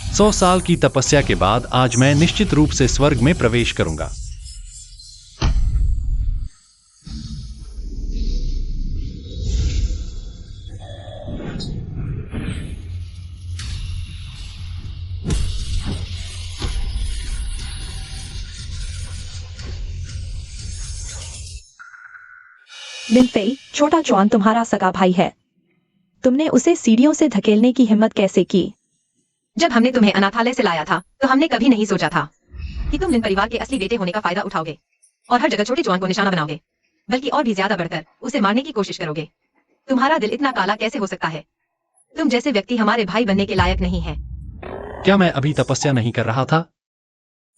100 साल की तपस्या के बाद आज मैं निश्चित रूप से स्वर्ग में प्रवेश करूंगा। लिनफेई, छोटा जॉन तुम्हारा सगा भाई है। तुमने उसे सीढ़ियों से धकेलने की हिम्मत कैसे की? जब हमने तुम्हें अनाथालय से लाया था तो हमने कभी नहीं सोचा था कि तुम लिन परिवार के असली बेटे होने का फायदा उठाओगे और हर जगह छोटे जॉन को निशाना बनाओगे, बल्कि और भी ज्यादा बढ़कर उसे मारने की कोशिश करोगे। तुम्हारा दिल इतना काला कैसे हो सकता है? तुम जैसे व्यक्ति हमारे भाई बनने के लायक नहीं है। क्या मैं अभी तपस्या नहीं कर रहा था?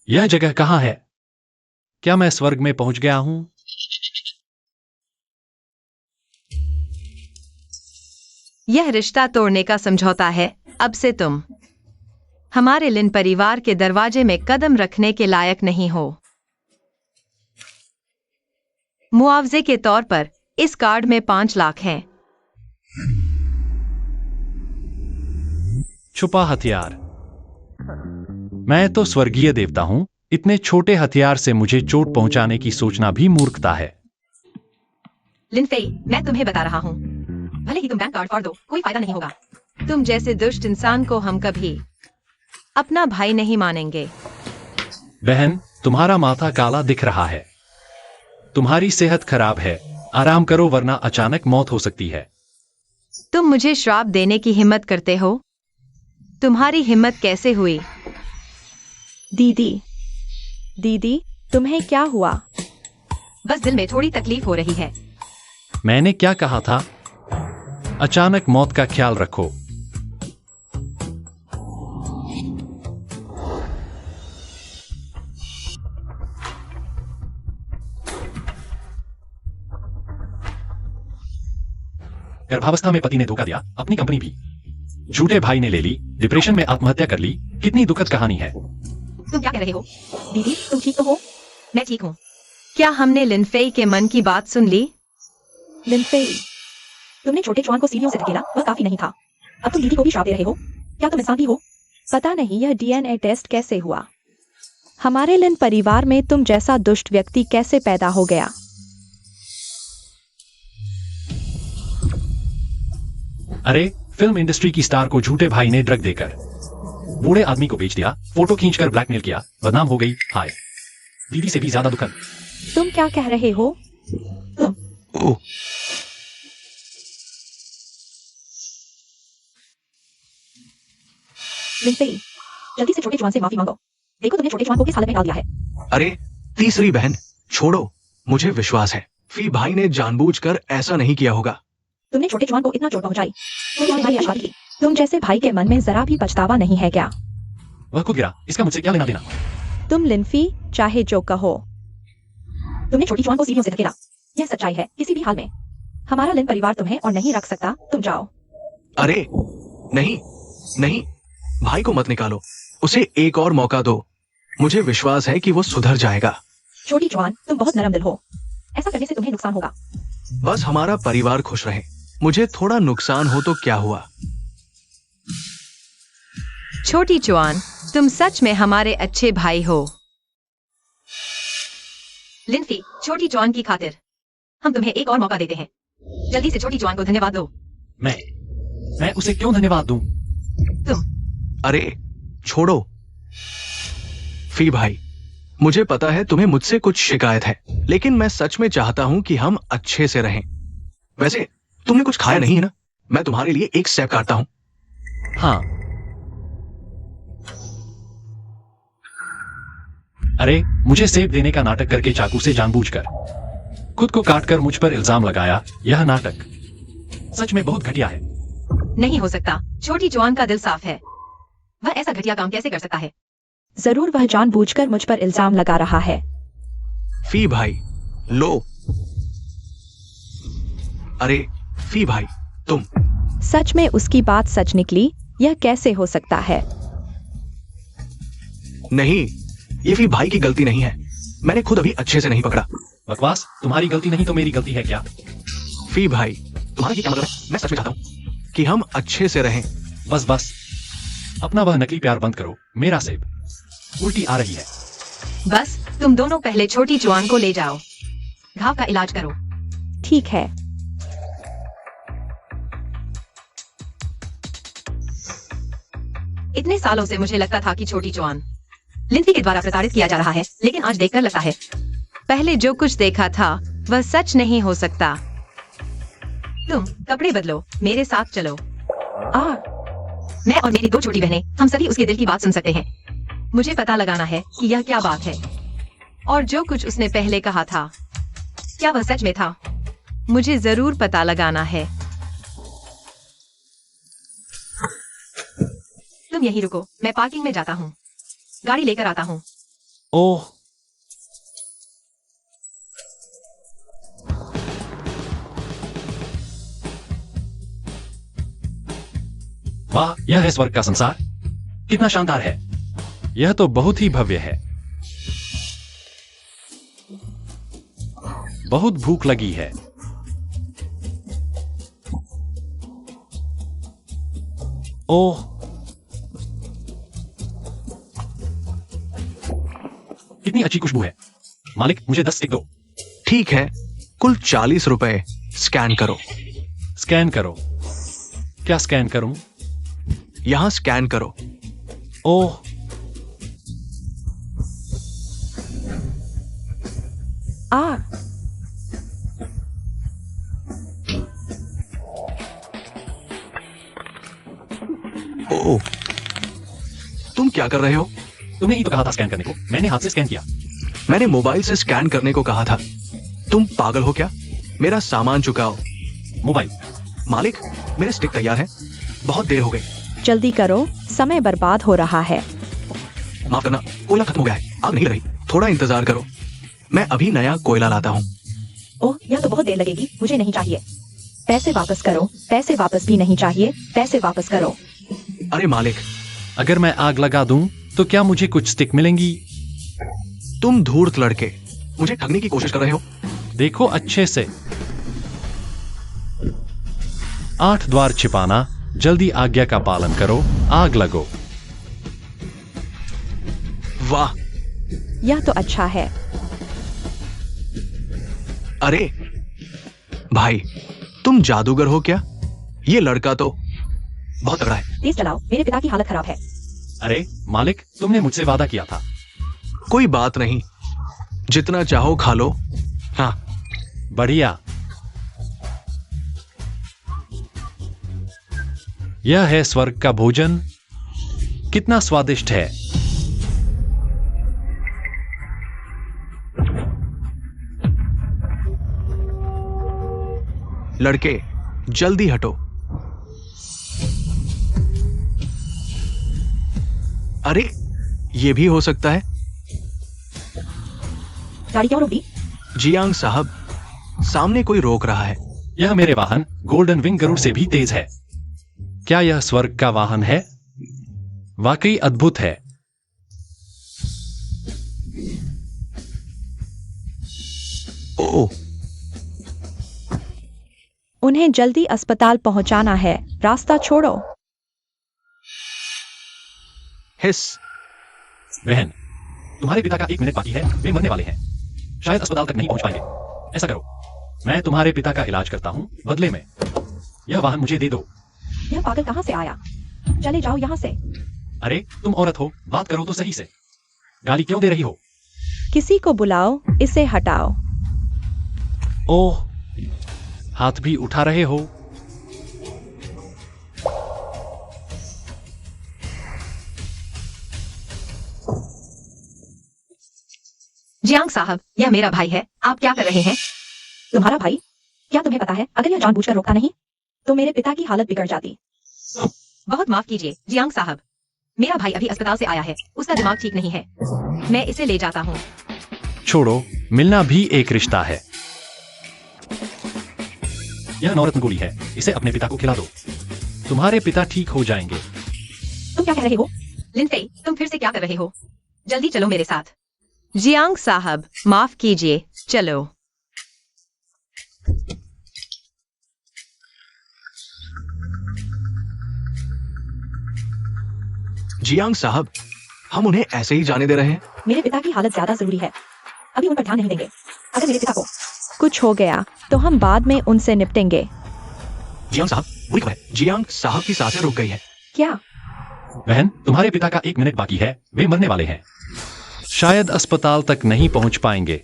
यह जगह कहाँ है? क्या मैं स्वर्ग में पहुंच गया हूं? यह रिश्ता तोड़ने का समझौता है। अब से तुम हमारे लिन परिवार के दरवाजे में कदम रखने के लायक नहीं हो। मुआवजे के तौर पर इस कार्ड में 5 लाख हैं। छुपा हथियार। मैं तो स्वर्गीय देवता हूं। इतने छोटे हथियार से मुझे चोट पहुंचाने की सोचना भी मूर्खता है। लिनफेई, मैं तुम्हें बता रहा हूँ, भले ही तुम बैंक कार्ड फाड़ दो, कोई फायदा नहीं होगा। तुम जैसे दुष्ट इंसान को हम कभी अपना भाई नहीं मानेंगे। बहन, तुम्हारा माथा काला दिख रहा है। तुम्हारी सेहत खराब है। आराम करो वरना अचानक मौत हो सकती है। तुम मुझे श्राप देने की हिम्मत करते हो? तुम्हारी हिम्मत कैसे हुई? दीदी, तुम्हें क्या हुआ? बस दिल में थोड़ी तकलीफ हो रही है। मैंने क्या कहा था? अचानक मौत का ख्याल रखो। गर्भावस्था में पति ने धोखा दिया, अपनी कंपनी भी। झूठे भाई ने ले ली, डिप्रेशन में आत्महत्या कर ली। कितनी दुखद कहानी है। तुम क्या कह रहे हो? दीदी, तुम ठीक तो हो? मैं ठीक हूँ। क्या हमने लिनफेई के मन की बात सुन ली? लिनफेई, तुमने छोटे जॉन को सीढ़ियों से धकेला, वह काफी नहीं था। अब तुम दीदी को भी श्राप दे रहे हो। क्या तुम इंसान भी हो? पता नहीं यह डीएनए टेस्ट कैसे हुआ। हमारे लिन परिवार में तुम जैसा दुष्ट व्यक्ति कैसे पैदा हो गया? अरे, फिल्म इंडस्ट्री की स्टार को झूठे भाई ने ड्रग देकर बूढ़े आदमी को बेच दिया, फोटो खींचकर ब्लैकमेल किया, बदनाम हो गई। हाय, दीदी से भी ज्यादा दुखद। तुम क्या कह रहे हो? लिनफेई, जल्दी से छोटे जॉन से माफी मांगो। देखो तुमने छोटे जॉन को किस हालत में डाल दिया है। अरे, तीसरी बहन, छोड़ो। मुझे विश्वास है फी भाई ने जानबूझकर ऐसा नहीं किया होगा। तुमने छोटे जॉन को इतना चोट पहुंचाई। तुम्हारी भाई आशावादी थी। तुम जैसे भाई के मन में जरा भी पछतावा नहीं है क्या? वह खुद गिरा, इसका मुझसे क्या लेना देना? तुम लिनफी, चाहे जो कहो, तुमने छोटी जॉन को सीढ़ियों से धकेला। यह सच्चाई है। किसी भी हाल में हमारा लिन परिवार तुम्हें और नहीं रख सकता। तुम जाओ। अरे नहीं, भाई को मत निकालो। उसे एक और मौका दो। मुझे विश्वास है कि वो सुधर जाएगा। छोटी जॉन, तुम बहुत नरम दिल हो। ऐसा करने से तुम्हें नुकसान होगा। बस हमारा परिवार खुश रहे। मुझे थोड़ा नुकसान हो तो क्या हुआ? छोटी जॉन, तुम सच में हमारे अच्छे भाई हो। लिनफी, छोटी जॉन की खातिर हम तुम्हें एक और मौका देते हैं। जल्दी से छोटी जॉन को धन्यवाद दो। मैं उसे क्यों धन्यवाद दूं? तुम। अरे छोड़ो फी भाई, मुझे पता है तुम्हें मुझसे कुछ शिकायत है, लेकिन मैं सच में चाहता हूं कि हम अच्छे से रहें। वैसे तुमने कुछ खाया नहीं है ना? मैं तुम्हारे लिए एक सेब काटता हूं। हाँ। अरे, मुझे सेब देने का नाटक करके चाकू से जानबूझकर खुद को काटकर मुझ पर इल्जाम लगाया। यह नाटक सच में बहुत घटिया है। नहीं हो सकता। छोटी जॉन का दिल साफ है। वह ऐसा घटिया काम कैसे कर सकता है? जरूर वह जानबूझकर मुझ पर इल्जाम लगा रहा है। फी भाई, लो। अरे फी भाई, तुम। सच में उसकी बात सच निकली? यह कैसे हो सकता है? नहीं, ये फी भाई की गलती नहीं है। मैंने खुद अभी अच्छे से नहीं पकड़ा। बकवास, तुम्हारी गलती नहीं तो मेरी गलती है क्या? फी भाई, तुम्हारा क्या मतलब है? मैं सच में चाहता हूं कि हम अच्छे से रहें। बस अपना वह नकली प्यार बंद करो, मेरा सेब। उल्टी आ रही है। बस तुम दोनों पहले छोटी जुआन को ले जाओ, घाव का इलाज करो। ठीक है। इतने सालों से मुझे लगता था कि छोटी जुआन लिंसी के द्वारा प्रताड़ित किया जा रहा है, लेकिन आज देखकर लगता है पहले जो कुछ देखा था वह सच नहीं हो सकता। तुम कपड़े बदलो, मेरे साथ चलो। मैं और मेरी 2 छोटी बहनें, हम सभी उसके दिल की बात सुन सकते हैं। मुझे पता लगाना है कि यह क्या बात है, और जो कुछ उसने पहले कहा था क्या वह सच में था। मुझे जरूर पता लगाना है। तुम यहीं रुको, मैं पार्किंग में जाता हूँ, गाड़ी लेकर आता हूँ। ओह, वाह, यह है स्वर्ग का संसार। कितना शानदार है। यह तो बहुत ही भव्य है। बहुत भूख लगी है। ओह, कितनी अच्छी खुशबू है। मालिक, मुझे 10 स्टिक दो। ठीक है, कुल 40 रुपए। स्कैन करो। स्कैन करो। क्या स्कैन करूं? यहां स्कैन करो। ओह, ओह, तुम क्या कर रहे हो? तुमने ही तो कहा था स्कैन करने को। मैंने हाथ से स्कैन किया। मैंने मोबाइल से स्कैन करने को कहा था। तुम पागल हो क्या? मेरा सामान चुकाओ। मोबाइल। मालिक, मेरे स्टिक तैयार हैं। बहुत देर हो गई। जल्दी करो, समय बर्बाद हो रहा है। माफ करना, कोयला खत्म हो गया है। आग नहीं लगी। थोड़ा इंतजार करो, मैं अभी नया कोयला लाता हूँ। ओह, यह तो बहुत देर लगेगी, मुझे नहीं चाहिए। पैसे वापस करो। पैसे वापस भी नहीं चाहिए, पैसे वापस करो। अरे मालिक, अगर मैं आग लगा दूं तो क्या मुझे कुछ स्टिक मिलेंगी? तुम धूर्त लड़के, मुझे ठगने की कोशिश कर रहे हो। देखो अच्छे से। 8 द्वार छिपाना। जल्दी आज्ञा का पालन करो। आग लगो। वाह, यह तो अच्छा है। अरे भाई, तुम जादूगर हो क्या? ये लड़का तो बहुत तगड़ा है। तेज चलाओ, मेरे पिता की हालत खराब है। अरे मालिक, तुमने मुझसे वादा किया था। कोई बात नहीं, जितना चाहो खा लो। हाँ, बढ़िया। यह है स्वर्ग का भोजन। कितना स्वादिष्ट है। लड़के जल्दी हटो। अरे, ये भी हो सकता है। गाड़ी क्यों रोक दी? जियांग साहब, सामने कोई रोक रहा है। यह मेरे वाहन गोल्डन विंग गरुड़ से भी तेज है। क्या यह स्वर्ग का वाहन है? वाकई अद्भुत है। ओह, उन्हें जल्दी अस्पताल पहुंचाना है, रास्ता छोड़ो। हिस। बहन, तुम्हारे पिता का 1 मिनट बाकी है। वे मरने वाले हैं। शायद अस्पताल तक नहीं पहुंच पाएंगे। ऐसा करो, मैं तुम्हारे पिता का इलाज करता हूं, बदले में यह वाहन मुझे दे दो। यह पागल कहां से आया? चले जाओ यहां से। अरे तुम औरत हो, बात करो तो सही से। गाली क्यों दे रही हो? किसी को बुलाओ, इसे हटाओ। ओह, हाथ भी उठा रहे हो। जियांग साहब, यह मेरा भाई है। आप क्या कर रहे हैं? तुम्हारा भाई? क्या तुम्हें पता है, अगर यह जानबूझकर रोका नहीं तो मेरे पिता की हालत बिगड़ जाती। बहुत माफ कीजिए जियांग साहब, मेरा भाई अभी अस्पताल से आया है। उसका दिमाग ठीक नहीं है। मैं इसे ले जाता हूँ। छोड़ो, मिलना भी एक रिश्ता है। यह नौरत्न गोली है, इसे अपने पिता को खिला दो। तुम्हारे पिता ठीक हो जाएंगे। तुम क्या कह रहे हो? लिंसे, तुम फिर से क्या कर रहे हो? जल्दी चलो मेरे साथ। जियांग साहब, माफ कीजिए, चलो। जियांग साहब, हम उन्हें ऐसे ही जाने दे रहे हैं? मेरे पिता की हालत ज्यादा जरूरी है, अभी उन पर ध्यान नहीं देंगे। अगर मेरे पिता को कुछ हो गया तो हम बाद में उनसे निपटेंगे। जियांग साहब, बुरी खबर है, जियांग साहब की सांसें रुक गई है। क्या? बहन, तुम्हारे पिता का 1 मिनट बाकी है, वे मरने वाले हैं। शायद अस्पताल तक नहीं पहुंच पाएंगे।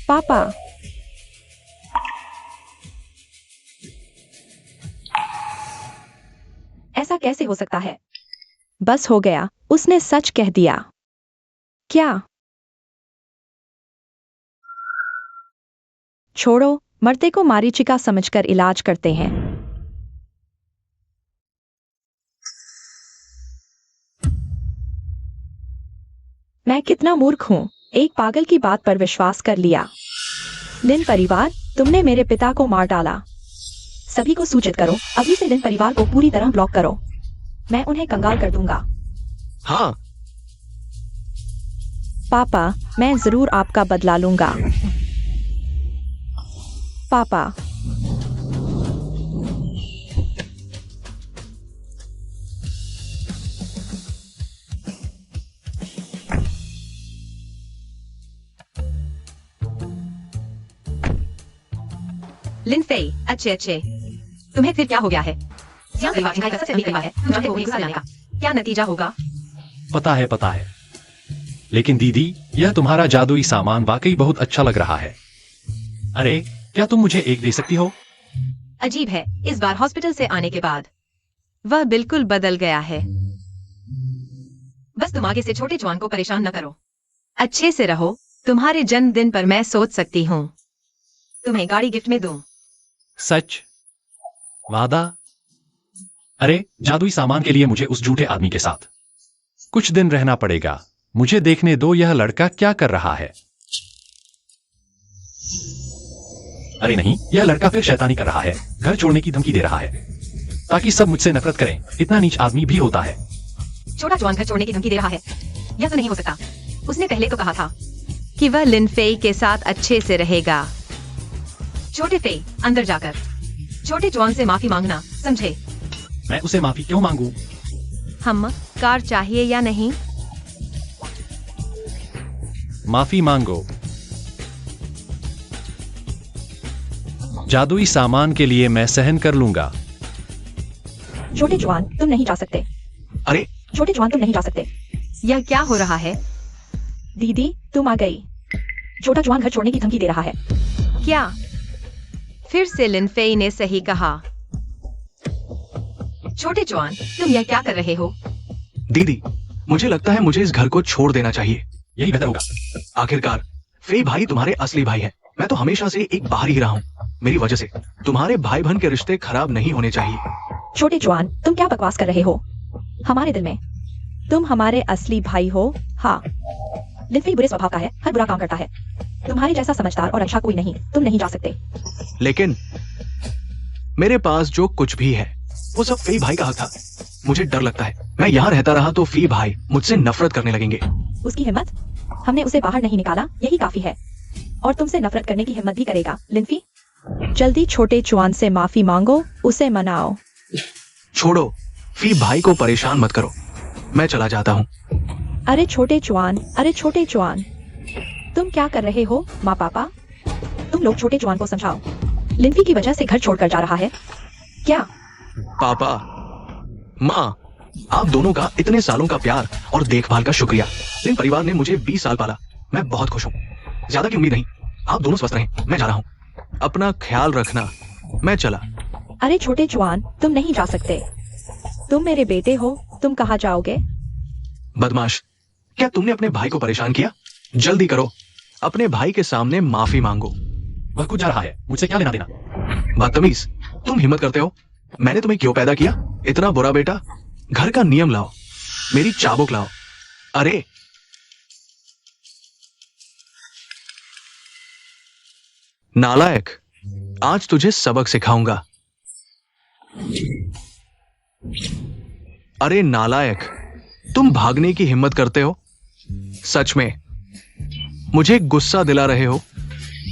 पापा, ऐसा कैसे हो सकता है? बस हो गया, उसने सच कह दिया। क्या? छोड़ो, मरते को मारीचिका समझकर इलाज करते हैं। मैं कितना मूर्ख हूं, एक पागल की बात पर विश्वास कर लिया। लिन परिवार, तुमने मेरे पिता को मार डाला। सभी को सूचित करो, अभी से लिन परिवार को पूरी तरह ब्लॉक करो। मैं उन्हें कंगाल कर दूंगा। हाँ। पापा, मैं जरूर आपका बदला लूंगा। पापा, लिन फेई, अच्छे। तुम्हें फिर क्या हो गया है? जियांग परिवार चिंगाई का सबसे अमीर परिवार है। तुम जानते हो उन्हें गुस्सा दिलाने का क्या नतीजा होगा? पता है। लेकिन दीदी, यह तुम्हारा जादुई सामान वाकई बहुत अच्छा लग रहा है। अरे, क्या तुम मुझे एक दे सकती हो? अजीब है, इस बार हॉस्पिटल से आने के बाद वह बिल्कुल बदल गया है। बस तुम आगे से छोटे जवान को परेशान न करो। अच्छे से रहो। तुम्हारे जन्मदिन पर मैं सोच सकती हूँ तुम्हें गाड़ी गिफ्ट में दूं। सच? वादा? अरे, जादुई सामान के लिए मुझे उस झूठे आदमी के साथ कुछ दिन रहना पड़ेगा। मुझे देखने दो यह लड़का क्या कर रहा है। अरे नहीं, यह लड़का फिर शैतानी कर रहा है, घर छोड़ने की धमकी दे रहा है ताकि सब मुझसे नफरत करें। इतना नीच आदमी भी होता है। छोटा जवान घर छोड़ने की धमकी दे रहा है, यह तो नहीं हो सकता। उसने पहले तो कहा था कि वह लिन फेई के साथ अच्छे से रहेगा। छोटे फेई, अंदर जाकर छोटे जवान से माफी मांगना, समझे? मैं उसे माफी क्यों मांगू? हम कार चाहिए या नहीं? माफी मांगो। जादुई सामान के लिए मैं सहन कर लूंगा। छोटे जवान, तुम नहीं जा सकते। अरे, छोटे जवान, तुम नहीं जा सकते। यह क्या हो रहा है? दीदी, तुम आ गई। छोटा जवान घर छोड़ने की धमकी दे रहा है। क्या फिर से लिन फेई ने सही कहा? छोटे जवान, तुम यह क्या कर रहे हो? दीदी, मुझे लगता है मुझे इस घर को छोड़ देना चाहिए। यही बेहतर होगा। आखिरकार फेई भाई तुम्हारे असली भाई हैं। मैं तो हमेशा से एक बाहर ही रहा हूँ। मेरी वजह से तुम्हारे भाई बहन के रिश्ते खराब नहीं होने चाहिए। छोटे जवान, तुम क्या बकवास कर रहे हो? हमारे दिल में तुम हमारे असली भाई हो। हाँ, लिन फेई बुरे स्वभाव का है, हर बुरा काम करता है। तुम्हारे जैसा समझदार और अच्छा कोई नहीं। तुम नहीं जा सकते। लेकिन मेरे पास जो कुछ भी है वो सब फेई भाई का हक था। मुझे डर लगता है मैं यहाँ रहता रहा तो फेई भाई मुझसे नफरत करने लगेंगे। उसकी हिम्मत? हमने उसे बाहर नहीं निकाला, यही काफी है। और तुमसे नफरत करने की हिम्मत भी करेगा। लिनफी, जल्दी छोटे जवान से माफी मांगो, उसे मनाओ। छोड़ो, फी भाई को परेशान मत करो, मैं चला जाता हूँ। अरे छोटे जवान, तुम क्या कर रहे हो? माँ पापा, तुम लोग छोटे जवान को समझाओ। लिनफी की वजह से घर छोड़कर जा रहा है। क्या? पापा, माँ, आप दोनों का इतने सालों का प्यार और देखभाल का शुक्रिया। लिन परिवार ने मुझे 20 साल पाला। मैं बहुत खुश हूँ। ज्यादा की उम्मीद नहीं। आप दोनों स्वस्थ रहें। मैं जा रहा हूँ। अपना ख्याल रखना। मैं चला। अरे छोटे जवान, तुम नहीं जा सकते। तुम मेरे बेटे हो, तुम कहाँ जाओगे? बदमाश, क्या तुमने अपने भाई को परेशान किया? जल्दी करो, अपने भाई के सामने माफी मांगो। वह कुछ जा रहा है, मुझसे क्या लेना देना? बदतमीज, तुम हिम्मत करते हो? मैंने तुम्हें क्यों पैदा किया? इतना बुरा बेटा। घर का नियम लाओ, मेरी चाबुक लाओ। अरे नालायक, आज तुझे सबक सिखाऊंगा। अरे नालायक, तुम भागने की हिम्मत करते हो? सच में मुझे गुस्सा दिला रहे हो?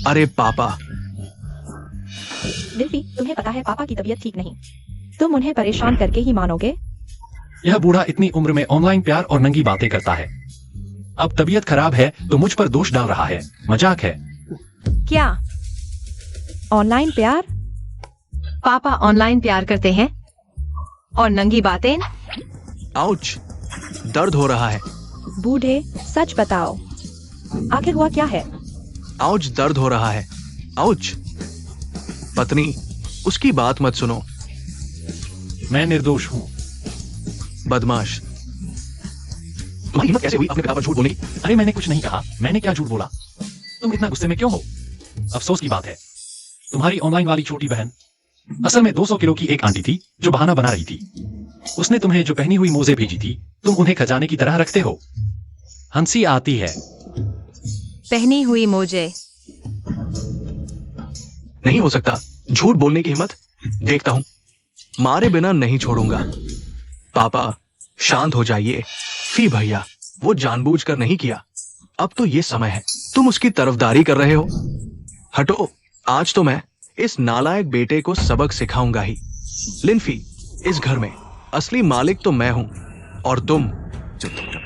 अरे पापा। लिनफी, तुम्हें पता है पापा की तबीयत ठीक नहीं। तुम उन्हें परेशान करके ही मानोगे? यह बूढ़ा इतनी उम्र में ऑनलाइन प्यार और नंगी बातें करता है। अब तबीयत खराब है तो मुझ पर दोष डाल रहा है। मजाक है। क्या ऑनलाइन प्यार? पापा ऑनलाइन प्यार करते हैं और नंगी बातें? आउच, दर्द हो रहा है। बूढ़े, सच बताओ, आखिर हुआ क्या है? आउच, दर्द हो रहा है। आउच। पत्नी, उसकी बात मत सुनो। मैं निर्दोष हूँ। बदमाश, तुम्हारी हिम्मत कैसे हुई अपने पिता पर झूठ बोलने की? अरे मैंने कुछ नहीं कहा। मैंने क्या झूठ बोला? तुम इतना गुस्से में क्यों हो? अफसोस की बात है, तुम्हारी ऑनलाइन वाली छोटी बहन असल में 200 किलो की एक आंटी थी जो बहाना बना रही थी। उसने तुम्हें जो पहनी हुई मोजे भेजी थी, तुम उन्हें खजाने की तरह रखते हो। हंसी आती है। पहनी हुई मोजे? नहीं हो सकता। झूठ बोलने की हिम्मत? देखता हूं। मारे बिना नहीं छोड़ूंगा। पापा, शांत हो जाइए। फी भैया, वो जानबूझकर नहीं किया। अब तो ये समय है, तुम उसकी तरफदारी कर रहे हो। हटो। आज तो मैं इस नालायक बेटे को सबक सिखाऊंगा ही। लिनफी, इस घर में असली मालिक तो मैं हूं और तुम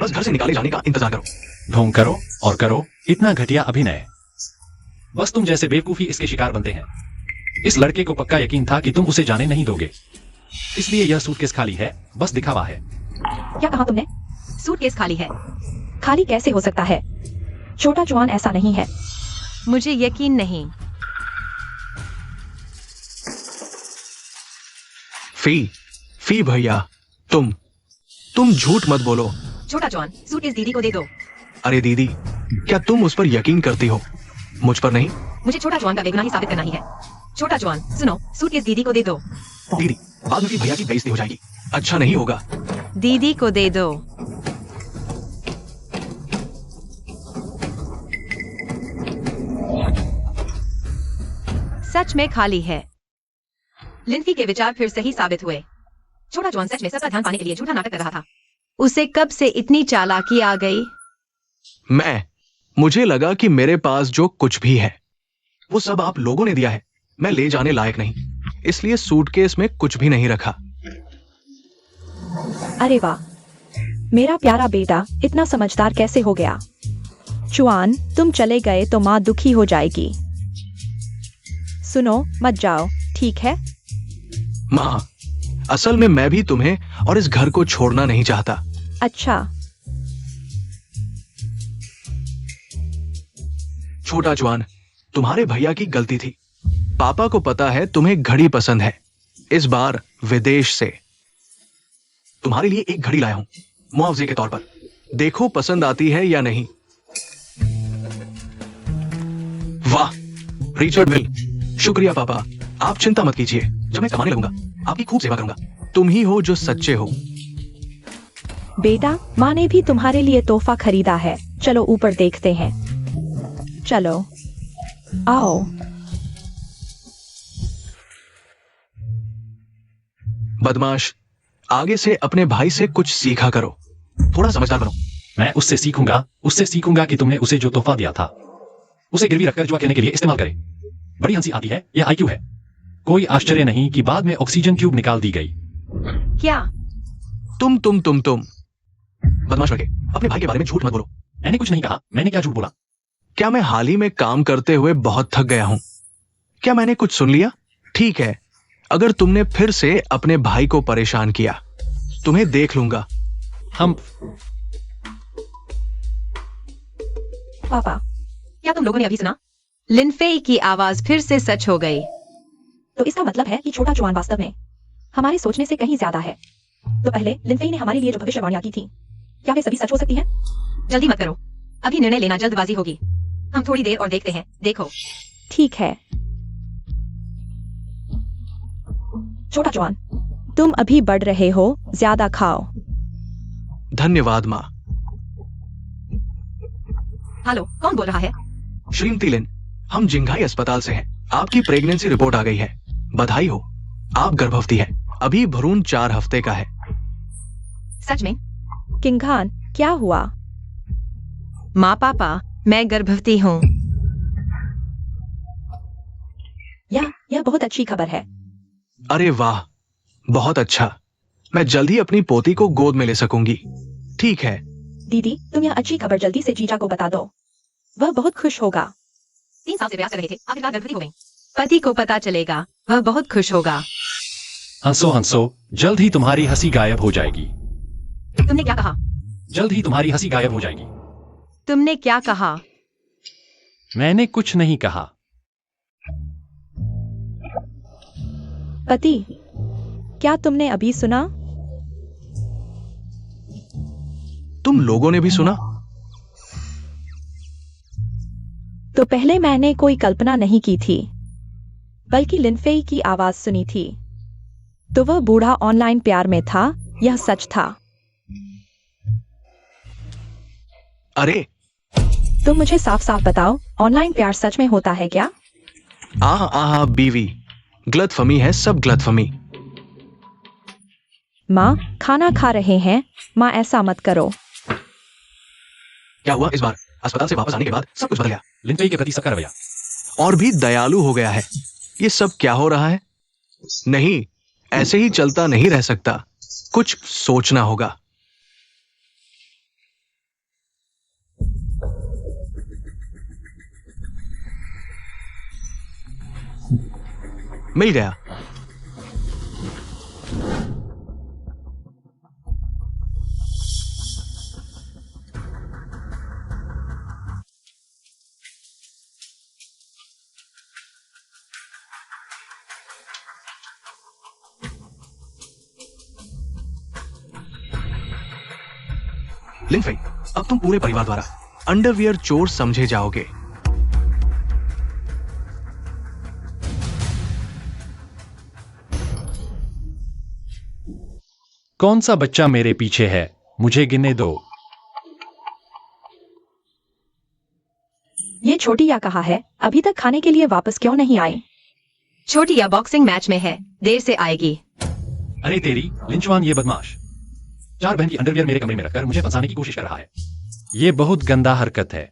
बस घर से निकाले जाने का इंतजार करो। ढोंग करो और करो इतना घटिया अभिनय। बस तुम जैसे बेवकूफी इसके शिकार बनते हैं। इस लड़के को पक्का यकीन था कि तुम उसे जाने नहीं दोगे, इसलिए यह सूटकेस खाली है, बस दिखावा है। क्या कहा तुमने? सूटकेस खाली है? खाली कैसे हो सकता है? छोटा जॉन ऐसा नहीं है। मुझे यकीन नहीं। फी भैया, तुम झूठ मत बोलो। छोटा जॉन, सूटकेस दीदी को दे दो। अरे दीदी, क्या तुम उस पर यकीन करती हो, मुझ पर नहीं? मुझे छोटा जॉन का बेगुनाही साबित करना ही है। छोटा जॉन, सुनो, सूटकेस दीदी को दे दो। दीदी, बाद में भैया की बेइज्जती हो जाएगी। अच्छा नहीं होगा। दीदी को दे दो। सच में खाली है। लिंफी के विचार फिर सही साबित हुए। छोटा जॉन सच में सबका ध्यान पाने के लिए झूठा नाटक कर रहा था। उसे कब से इतनी चालाकी आ गई? मुझे लगा कि मेरे पास जो कुछ भी है वो सब आप लोगों ने दिया है। मैं ले जाने लायक नहीं, इसलिए सूटकेस में कुछ भी नहीं रखा। अरे वाह, मेरा प्यारा बेटा इतना समझदार कैसे हो गया? जुआन, तुम चले गए तो माँ दुखी हो जाएगी। सुनो, मत जाओ, ठीक है? माँ, असल में मैं भी तुम्हें और इस घर को छोड़ना नहीं चाहता। अच्छा। छोटा जॉन, तुम्हारे भैया की गलती थी। पापा को पता है तुम्हें घड़ी पसंद है। इस बार विदेश से तुम्हारे लिए एक घड़ी लाया हूं, मुआवजे के तौर पर। देखो पसंद आती है या नहीं। वाह, रिचर्ड विल, शुक्रिया पापा। आप चिंता मत कीजिए, जब मैं कमाने लगूंगा आपकी खूब सेवा करूंगा। तुम ही हो जो सच्चे हो। बेटा, माँ ने भी तुम्हारे लिए तोहफा खरीदा है। चलो ऊपर देखते हैं। चलो, आओ। बदमाश, आगे से अपने भाई से कुछ सीखा करो। थोड़ा समझदार बनो। मैं उससे सीखूंगा कि तुमने उसे जो तोहफा दिया था उसे गिरवी रखकर जुआ खेलने के लिए इस्तेमाल करे। बड़ी हंसी आती है, यह आईक्यू है। कोई आश्चर्य नहीं कि बाद में ऑक्सीजन ट्यूब निकाल दी गई। क्या? तुम बदमाश लड़के, अपने भाई के बारे में झूठ मत बोलो। मैंने कुछ नहीं कहा। मैंने क्या झूठ बोला? क्या मैं हाल ही में काम करते हुए बहुत थक गया हूं? क्या मैंने कुछ सुन लिया? ठीक है, अगर तुमने फिर से अपने भाई को परेशान किया, तुम्हें देख लूंगा। हम पापा, क्या तुम लोगों ने अभी सुना? लिनफेई की आवाज फिर से सच हो गई। तो इसका मतलब है कि छोटा जुआन वास्तव में हमारे सोचने से कहीं ज्यादा है। तो पहले लिनफेई ने हमारे लिए जो भविष्यवाणियां की थी, क्या वे सभी सच हो सकती हैं? जल्दी मत करो, अभी निर्णय लेना जल्दबाजी होगी। हम थोड़ी देर और देखते हैं। देखो। ठीक है। छोटा जुआन, तुम अभी बढ़ रहे हो, ज्यादा खाओ। धन्यवाद माँ। हेलो, कौन बोल रहा है? श्रीमती लिन, हम जिंघाई अस्पताल से हैं। आपकी प्रेगनेंसी रिपोर्ट आ गई है। बधाई हो, आप गर्भवती हैं। अभी भ्रूण 4 हफ्ते का है। सच में? किंघान, क्या हुआ? माँ पापा, मैं गर्भवती हूँ। यह बहुत अच्छी खबर है। अरे वाह, बहुत अच्छा। मैं जल्द ही अपनी पोती को गोद में ले सकूंगी। ठीक है। दीदी, तुम यह अच्छी खबर जल्दी से जीजा को बता दो, वह बहुत खुश होगा। 3 साल से प्रयास कर रहे थे, आखिरकार गर्भवती हो गई। पति को पता चलेगा, वह बहुत खुश होगा। हंसो हंसो, जल्द ही तुम्हारी हंसी गायब हो जाएगी। तुमने क्या कहा? जल्द ही तुम्हारी हंसी गायब हो जाएगी। तुमने क्या कहा? मैंने कुछ नहीं कहा। पति, क्या तुमने अभी सुना? तुम लोगों ने भी सुना? तो पहले मैंने कोई कल्पना नहीं की थी, बल्कि लिनफेई की आवाज सुनी थी। तो वह बूढ़ा ऑनलाइन प्यार में था, यह सच था। अरे तुम मुझे साफ साफ बताओ, ऑनलाइन प्यार सच में होता है क्या? आह आह बीवी, गलतफहमी है, सब गलतफहमी। माँ, खाना खा रहे हैं। माँ, ऐसा मत करो। क्या हुआ इस बार? अस्पताल से वापस आने के बाद सब कुछ बदल गया। लिनफेई के प्रति सबका रवैया और भी दयालु हो गया है। ये सब क्या हो रहा है? नहीं, ऐसे ही चलता नहीं रह सकता। कुछ सोचना होगा। मिल गया। लिनफेई, अब तुम पूरे परिवार द्वारा अंडरवियर चोर समझे जाओगे। कौन सा बच्चा मेरे पीछे है? मुझे गिनने दो। ये छोटी या कहाँ है? अभी तक खाने के लिए वापस क्यों नहीं आई? छोटी या बॉक्सिंग मैच में है, देर से आएगी। अरे तेरी लिंचवान, ये बदमाश 4 बहन की अंडरवियर मेरे कमरे में रखकर मुझे फंसाने की कोशिश कर रहा है। ये बहुत गंदा हरकत है।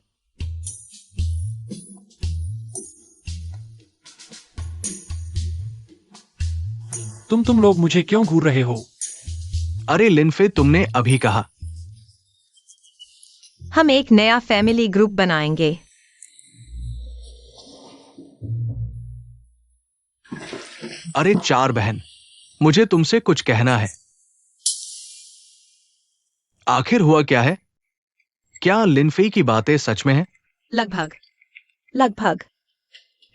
तुम लोग मुझे क्यों घूर रहे हो? अरे लिनफे, तुमने अभी कहा। हम एक नया फैमिली ग्रुप बनाएंगे। अरे 4 बहन, मुझे तुमसे कुछ कहना है। आखिर हुआ क्या है? क्या लिनफेई की बातें सच में हैं? लगभग।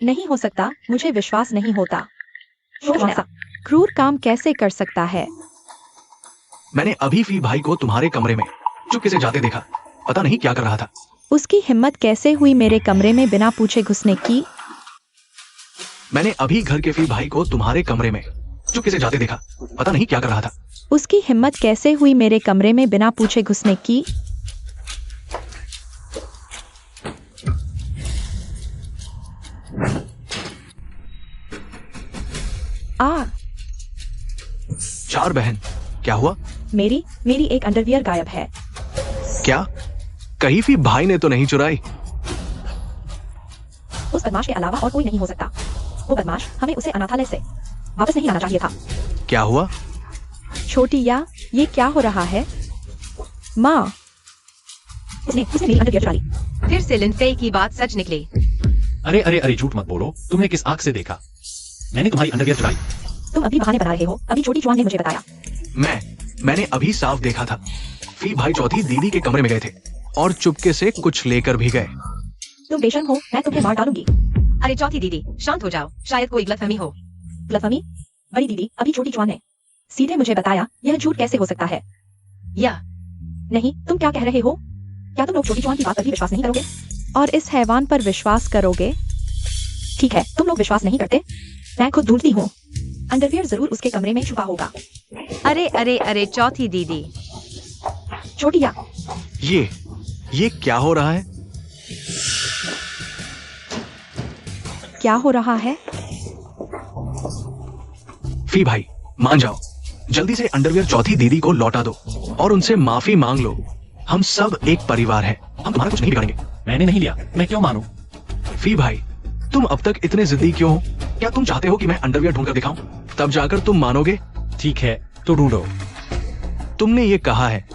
नहीं हो सकता, मुझे विश्वास नहीं होता। ऐसा क्रूर काम कैसे कर सकता है? मैंने अभी फी भाई को तुम्हारे कमरे में चुपके से जाते देखा। पता नहीं क्या कर रहा था। उसकी हिम्मत कैसे हुई मेरे कमरे में बिना पूछे घुसने की? मैंने अभी घर के फी भाई को तुम्हारे कमरे में चुपके से जाते देखा। पता नहीं क्या कर रहा था। उसकी हिम्मत कैसे हुई मेरे कमरे में बिना पूछे घुसने की? आ 4 बहन, क्या हुआ? मेरी एक अंडरवियर गायब है। क्या? कहीं फी भाई ने तो नहीं चुराई? उस बदमाश के अलावा और कोई नहीं हो सकता। वो बदमाश, हमें उसे अनाथालय से वापस नहीं आना चाहिए था। क्या हुआ? छोटी या, ये क्या हो रहा है? माँ, उसने मेरी अंडरवियर चुरा ली। फिर से लिनफेई की बात सच निकली। अरे झूठ मत बोलो। तुमने किस आंख से देखा? मैंने तुम्हारी अंडरवियर चुराई। तुम अभी बहाने बना रहे हो। अभी छोटी जुआन ने मुझे बताया। मैंने अभी साफ देखा था। फी भाई चौथी दीदी के कमरे में गए थे और चुपके से कुछ लेकर भी गए। तुम बेशर्म हो, मैं तुम्हें मार डालूंगी। अरे चौथी दीदी, शांत हो जाओ, शायद कोई गलतफहमी हो। गलतफहमी? बड़ी दीदी अभी छोटी जुआन है। सीधे मुझे बताया, यह झूठ कैसे हो सकता है? या नहीं, तुम क्या कह रहे हो? क्या तुम लोग छोटी जुआन की बात पर भी विश्वास नहीं करोगे? और इस हैवान पर विश्वास करोगे? ठीक है, तुम लोग विश्वास नहीं करते, मैं खुद ढूंढती हूँ। अंडरवियर जरूर उसके कमरे में छुपा होगा। अरे चौथी दीदी। छोटी या, ये क्या हो रहा है? क्या हो रहा है? फी भाई, मान जाओ। जल्दी से अंडरवियर चौथी दीदी को लौटा दो और उनसे माफी मांग लो। हम सब एक परिवार हैं। हम तुम्हारा कुछ नहीं बिगाड़ेंगे। मैंने नहीं लिया, मैं क्यों मानूं? फी भाई, तुम अब तक इतने जिद्दी क्यों हो? क्या तुम चाहते हो कि मैं अंडरवियर ढूंढकर दिखाऊं? तब जाकर तुम मानोगे। ठीक है, तो ढूंढो। तुमने ये कहा है।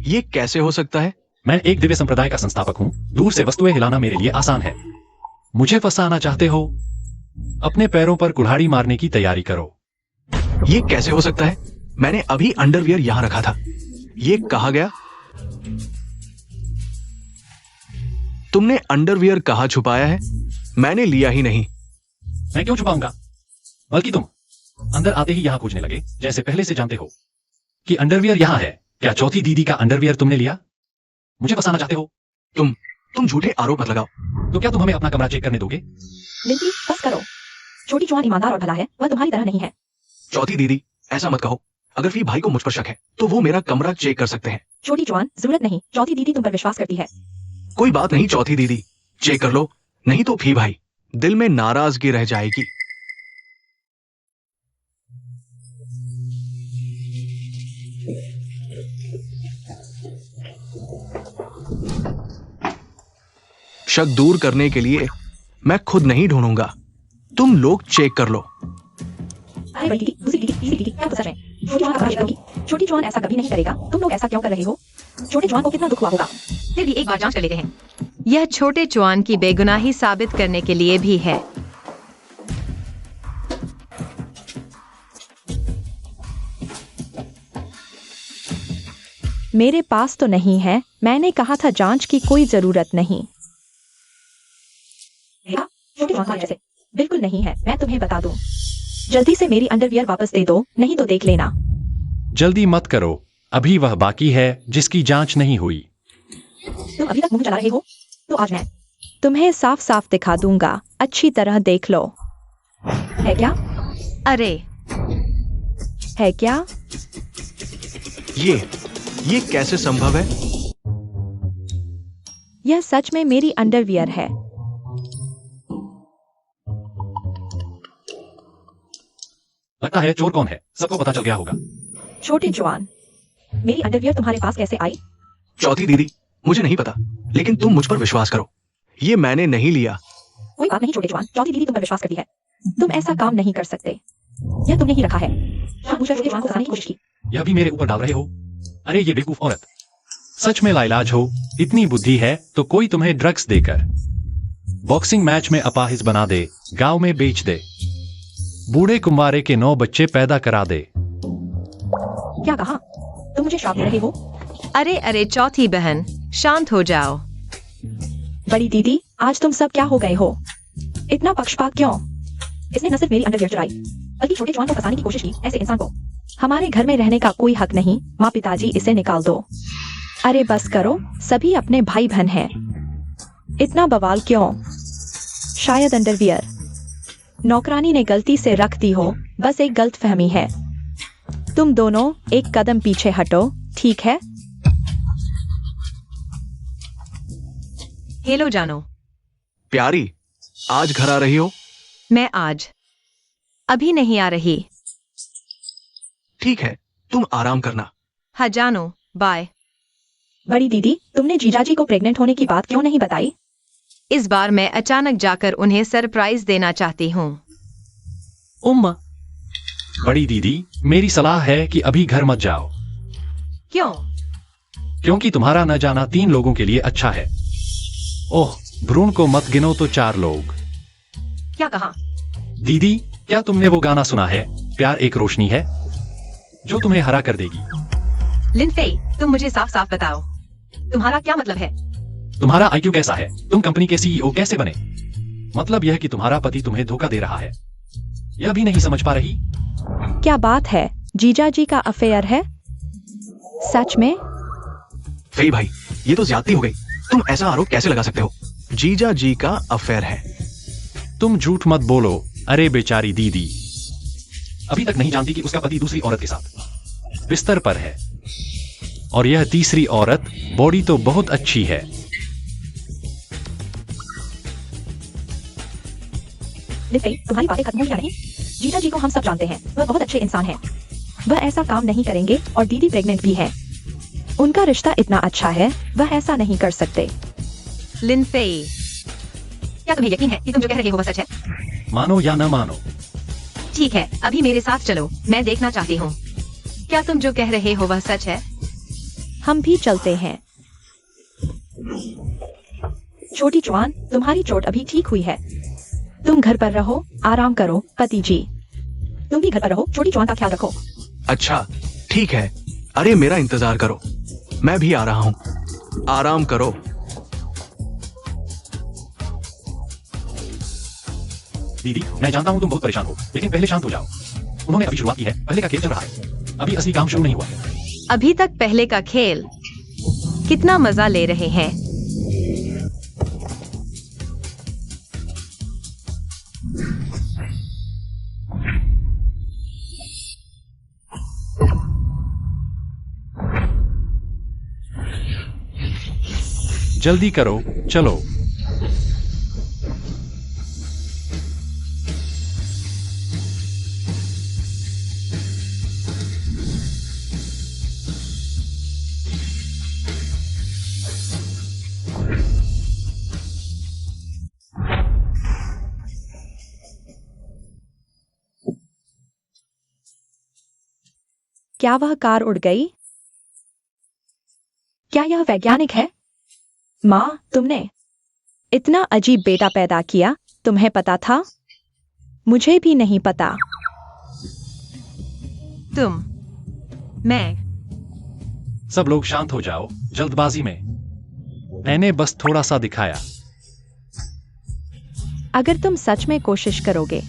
ये कैसे हो सकता है? मैं एक दिव्य संप्रदाय का संस्थापक हूं। दूर से वस्तुएं हिलाना मेरे लिए आसान है। मुझे फंसाना चाहते हो? अपने पैरों पर कुल्हाड़ी मारने की तैयारी करो। ये कैसे हो सकता है? मैंने अभी अंडरवियर यहां रखा था। ये कहा गया? तुमने अंडरवियर कहाँ छुपाया है? मैंने लिया ही नहीं। मैं क्यों छुपाऊंगा? बल्कि तुम अंदर आते ही यहां पूछने लगे, जैसे पहले से जानते हो कि अंडरवियर यहां है। क्या चौथी दीदी का अंडरवियर तुमने लिया? मुझे फंसाना चाहते हो? तुम झूठे आरोप मत लगाओ। तो क्या तुम हमें अपना कमरा चेक करने दोगे? लिंसी, बस करो। छोटी जॉन ईमानदार और भला है, वह तुम्हारी तरह नहीं है। चौथी दीदी, ऐसा मत कहो। अगर फी भाई को मुझ पर शक है तो वो मेरा कमरा चेक कर सकते हैं। छोटी जॉन, जरूरत नहीं। चौथी दीदी तुम पर विश्वास करती है। कोई बात नहीं चौथी दीदी, चेक कर लो, नहीं तो फी भाई दिल में नाराजगी रह जाएगी। शक दूर करने के लिए मैं खुद नहीं ढूंढूंगा, तुम लोग चेक कर लो। अरे बड़ी दीदी, दूसरी दीदी, तीसरी दीदी, क्या तुम सच में छोटी जॉन का कमरा चेक करोगी? छोटी जॉन ऐसा कभी नहीं करेगा। तुम लोग ऐसा क्यों कर रहे हो? छोटे जॉन को कितना दुख हुआ होगा। फिर भी एक बार जांच कर लेते हैं। यह छोटे चुआन की बेगुनाही साबित करने के लिए भी है। मेरे पास तो नहीं है। मैंने कहा था जांच की कोई जरूरत नहीं। छोटे जॉन तुम्हारे जैसे बिल्कुल नहीं है, मैं तुम्हें बता दूं। जल्दी से मेरी अंडरवियर वापस दे दो, नहीं तो देख लेना। जल्दी मत करो, अभी वह बाकी है जिसकी जांच नहीं हुई। तुम अभी तक मुंह चला रहे हो, तो आज मैं तुम्हें साफ साफ दिखा दूंगा। अच्छी तरह देख लो। है क्या? अरे है क्या? ये कैसे संभव है? यह सच में मेरी अंडरवियर है। लगता है चोर कौन है सबको पता चल गया होगा। छोटे जवान, मेरी अंडरवियर तुम्हारे पास कैसे आई? चौथी दीदी, मुझे नहीं पता, लेकिन तुम मुझ पर विश्वास करो, ये मैंने नहीं लिया। कोई बात नहीं छोटे जवान, चौथी दीदी तुम पर विश्वास करती है। तुम ऐसा काम नहीं कर सकते। यह तुमने ही रखा है। दूसरा छोटे जवान को फंसाने की कोशिश की। यह भी मेरे ऊपर डाल रहे हो? अरे ये बेवकूफ औरत, सच में लाइलाज हो। इतनी बुद्धि है तो कोई तुम्हें ड्रग्स देकर बॉक्सिंग मैच में अपाहिज बना दे, गांव में बेच दे, बूढ़े कुंवारे के 9 बच्चे पैदा करा दे। क्या कहा? तुम मुझे श्राप दे रहे हो? अरे चौथी बहन, शांत हो जाओ। बड़ी दीदी, आज तुम सब क्या हो गए हो? इतना पक्षपात क्यों? इसने न सिर्फ मेरी अंडरवियर चुराई, बल्कि छोटे जवान को फंसाने की कोशिश की। ऐसे इंसान को हमारे घर में रहने का कोई हक नहीं। माँ पिताजी, इसे निकाल दो। अरे बस करो, सभी अपने भाई बहन हैं। इतना बवाल क्यों? शायद अंडरवियर नौकरानी ने गलती से रख दी हो। बस एक गलतफहमी है। तुम दोनों एक कदम पीछे हटो, ठीक है? हेलो जानो। प्यारी, आज घर आ रही हो? मैं आज अभी नहीं आ रही। ठीक है, तुम आराम करना। हाँ जानो, बाय। बड़ी दीदी, तुमने जीजाजी को प्रेग्नेंट होने की बात क्यों नहीं बताई? इस बार मैं अचानक जाकर उन्हें सरप्राइज देना चाहती हूँ। उम्मा, बड़ी दीदी, मेरी सलाह है कि अभी घर मत जाओ। क्यों? क्योंकि तुम्हारा न जाना 3 लोगों के लिए अच्छा है। ओह, भ्रूण को मत गिनो तो 4 लोग। क्या कहा? दीदी, क्या तुमने वो गाना सुना है, प्यार एक रोशनी है, जो तुम्हें हरा कर देगी? लिंफे, तुम मुझे साफ साफ बताओ, तुम्हारा क्या मतलब है? तुम्हारा आईक्यू कैसा है? तुम कंपनी के सीईओ कैसे बने? मतलब यह कि तुम्हारा पति तुम्हें धोखा दे रहा है, यह भी नहीं समझ पा रही? क्या बात है? जीजाजी का अफेयर है? सच में? फई भाई, ये तो ज्यादती हो गई। तुम ऐसा आरोप कैसे लगा सकते हो? जीजा जी का अफेयर है। तुम झूठ मत बोलो। अरे बेचारी दीदी अभी तक नहीं जानती कि उसका पति दूसरी औरत के साथ बिस्तर पर है, और यह तीसरी औरत बॉडी तो बहुत अच्छी है। लिंफे, तुम्हारी बातें खत्म हुई या नहीं? जीजाजी को हम सब जानते हैं, वह बहुत अच्छे इंसान हैं। वह ऐसा काम नहीं करेंगे और दीदी प्रेग्नेंट भी है। उनका रिश्ता इतना अच्छा है, वह ऐसा नहीं कर सकते। लिन फेई, क्या तुम्हें यकीन है कि तुम जो कह रहे हो वह सच है? मानो या न मानो, ठीक है, अभी मेरे साथ चलो, मैं देखना चाहती हूँ। क्या तुम जो कह रहे हो वह सच है? हम भी चलते हैं। छोटी जवान, तुम्हारी चोट अभी ठीक हुई है। तुम घर पर रहो, आराम करो। पति जी, तुम भी घर पर रहो, छोटी जवान का ख्याल रखो। अच्छा ठीक है। अरे मेरा इंतजार करो, मैं भी आ रहा हूँ। आराम करो। दीदी मैं जानता हूँ तुम बहुत परेशान हो, लेकिन पहले शांत हो जाओ। उन्होंने अभी शुरुआत की है, पहले का खेल चल रहा है, अभी असली काम शुरू नहीं हुआ। अभी तक पहले का खेल। कितना मजा ले रहे हैं। जल्दी करो, चलो। क्या वह कार उड़ गई? क्या यह वैज्ञानिक है? माँ, तुमने इतना अजीब बेटा पैदा किया, तुम्हें पता था? मुझे भी नहीं पता। मैं सब लोग शांत हो जाओ, जल्दबाजी में मैंने बस थोड़ा सा दिखाया। अगर तुम सच में कोशिश करोगे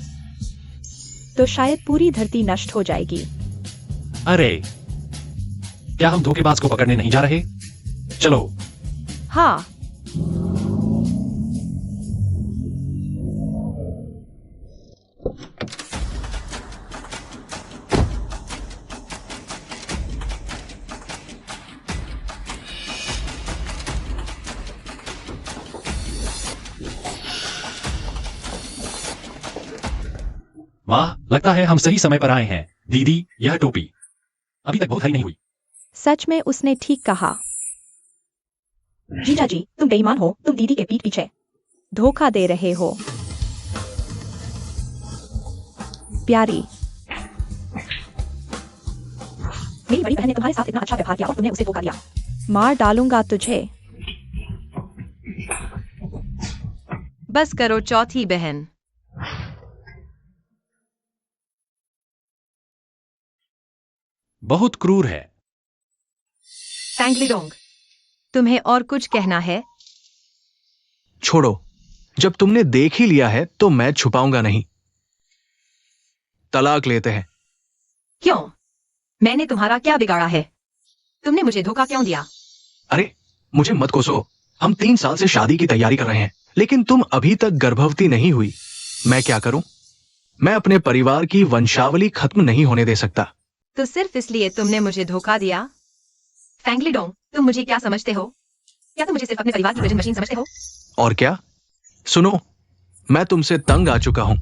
तो शायद पूरी धरती नष्ट हो जाएगी। अरे क्या हम धोखेबाज को पकड़ने नहीं जा रहे? चलो। हाँ, वाह, लगता है हम सही समय पर आए हैं। दीदी, यह टोपी अभी तक बहुत हरी नहीं हुई। सच में उसने ठीक कहा। जीजा जी, तुम बेईमान हो, तुम दीदी के पीठ पीछे धोखा दे रहे हो। प्यारी, मेरी बड़ी बहन ने तुम्हारे साथ इतना अच्छा व्यवहार किया और तुमने उसे धोखा दिया। मार डालूंगा तुझे। बस करो चौथी बहन। बहुत क्रूर है। फैंगलीडोंग, तुम्हें और कुछ कहना है? छोड़ो, जब तुमने देख ही लिया है तो मैं छुपाऊंगा नहीं। तलाक लेते हैं। क्यों? मैंने तुम्हारा क्या बिगाड़ा है? तुमने मुझे धोखा क्यों दिया? अरे मुझे मत कोसो, हम 3 साल से शादी की तैयारी कर रहे हैं, लेकिन तुम अभी तक गर्भवती नहीं हुई। मैं क्या करूं? मैं अपने परिवार की वंशावली खत्म नहीं होने दे सकता। तो सिर्फ इसलिए तुमने मुझे धोखा दिया? फैंगलीडोंग, तुम मुझे क्या समझते हो? क्या तुम मुझे सिर्फ अपने परिवार की प्रजनन मशीन समझते हो? और क्या? सुनो, मैं तुमसे तंग आ चुका हूं।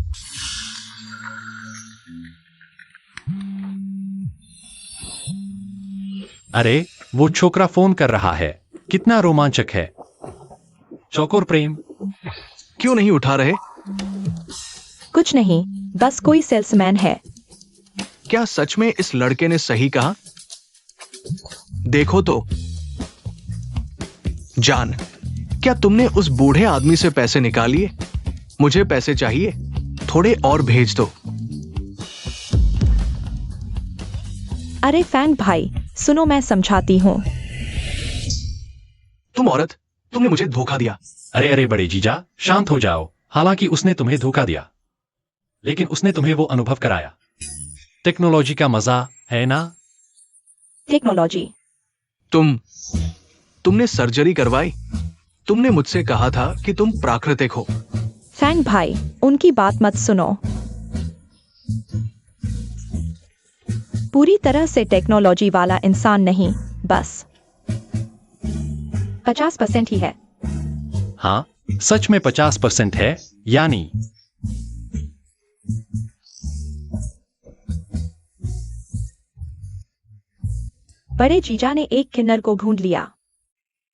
अरे वो छोकरा फोन कर रहा है, कितना रोमांचक है। चौकोर प्रेम। क्यों नहीं उठा रहे? कुछ नहीं, बस कोई सेल्समैन है। क्या सच में इस लड़के ने सही कहा? देखो तो। जान, क्या तुमने उस बूढ़े आदमी से पैसे निकाल लिए? मुझे पैसे चाहिए, थोड़े और भेज दो। अरे फैंग भाई, सुनो, मैं समझाती हूँ। तुम औरत, तुमने मुझे धोखा दिया। अरे अरे बड़े जीजा, शांत हो जाओ। हालांकि उसने तुम्हें धोखा दिया, लेकिन उसने तुम्हें वो अनुभव कराया। टेक्नोलॉजी का मजा है ना? टेक्नोलॉजी? तुमने सर्जरी करवाई? तुमने मुझसे कहा था कि तुम प्राकृतिक हो। फैंग भाई, उनकी बात मत सुनो। पूरी तरह से टेक्नोलॉजी वाला इंसान नहीं, बस 50% ही है। हाँ, सच में 50% है, यानी बड़े जीजा ने एक किन्नर को ढूंढ लिया।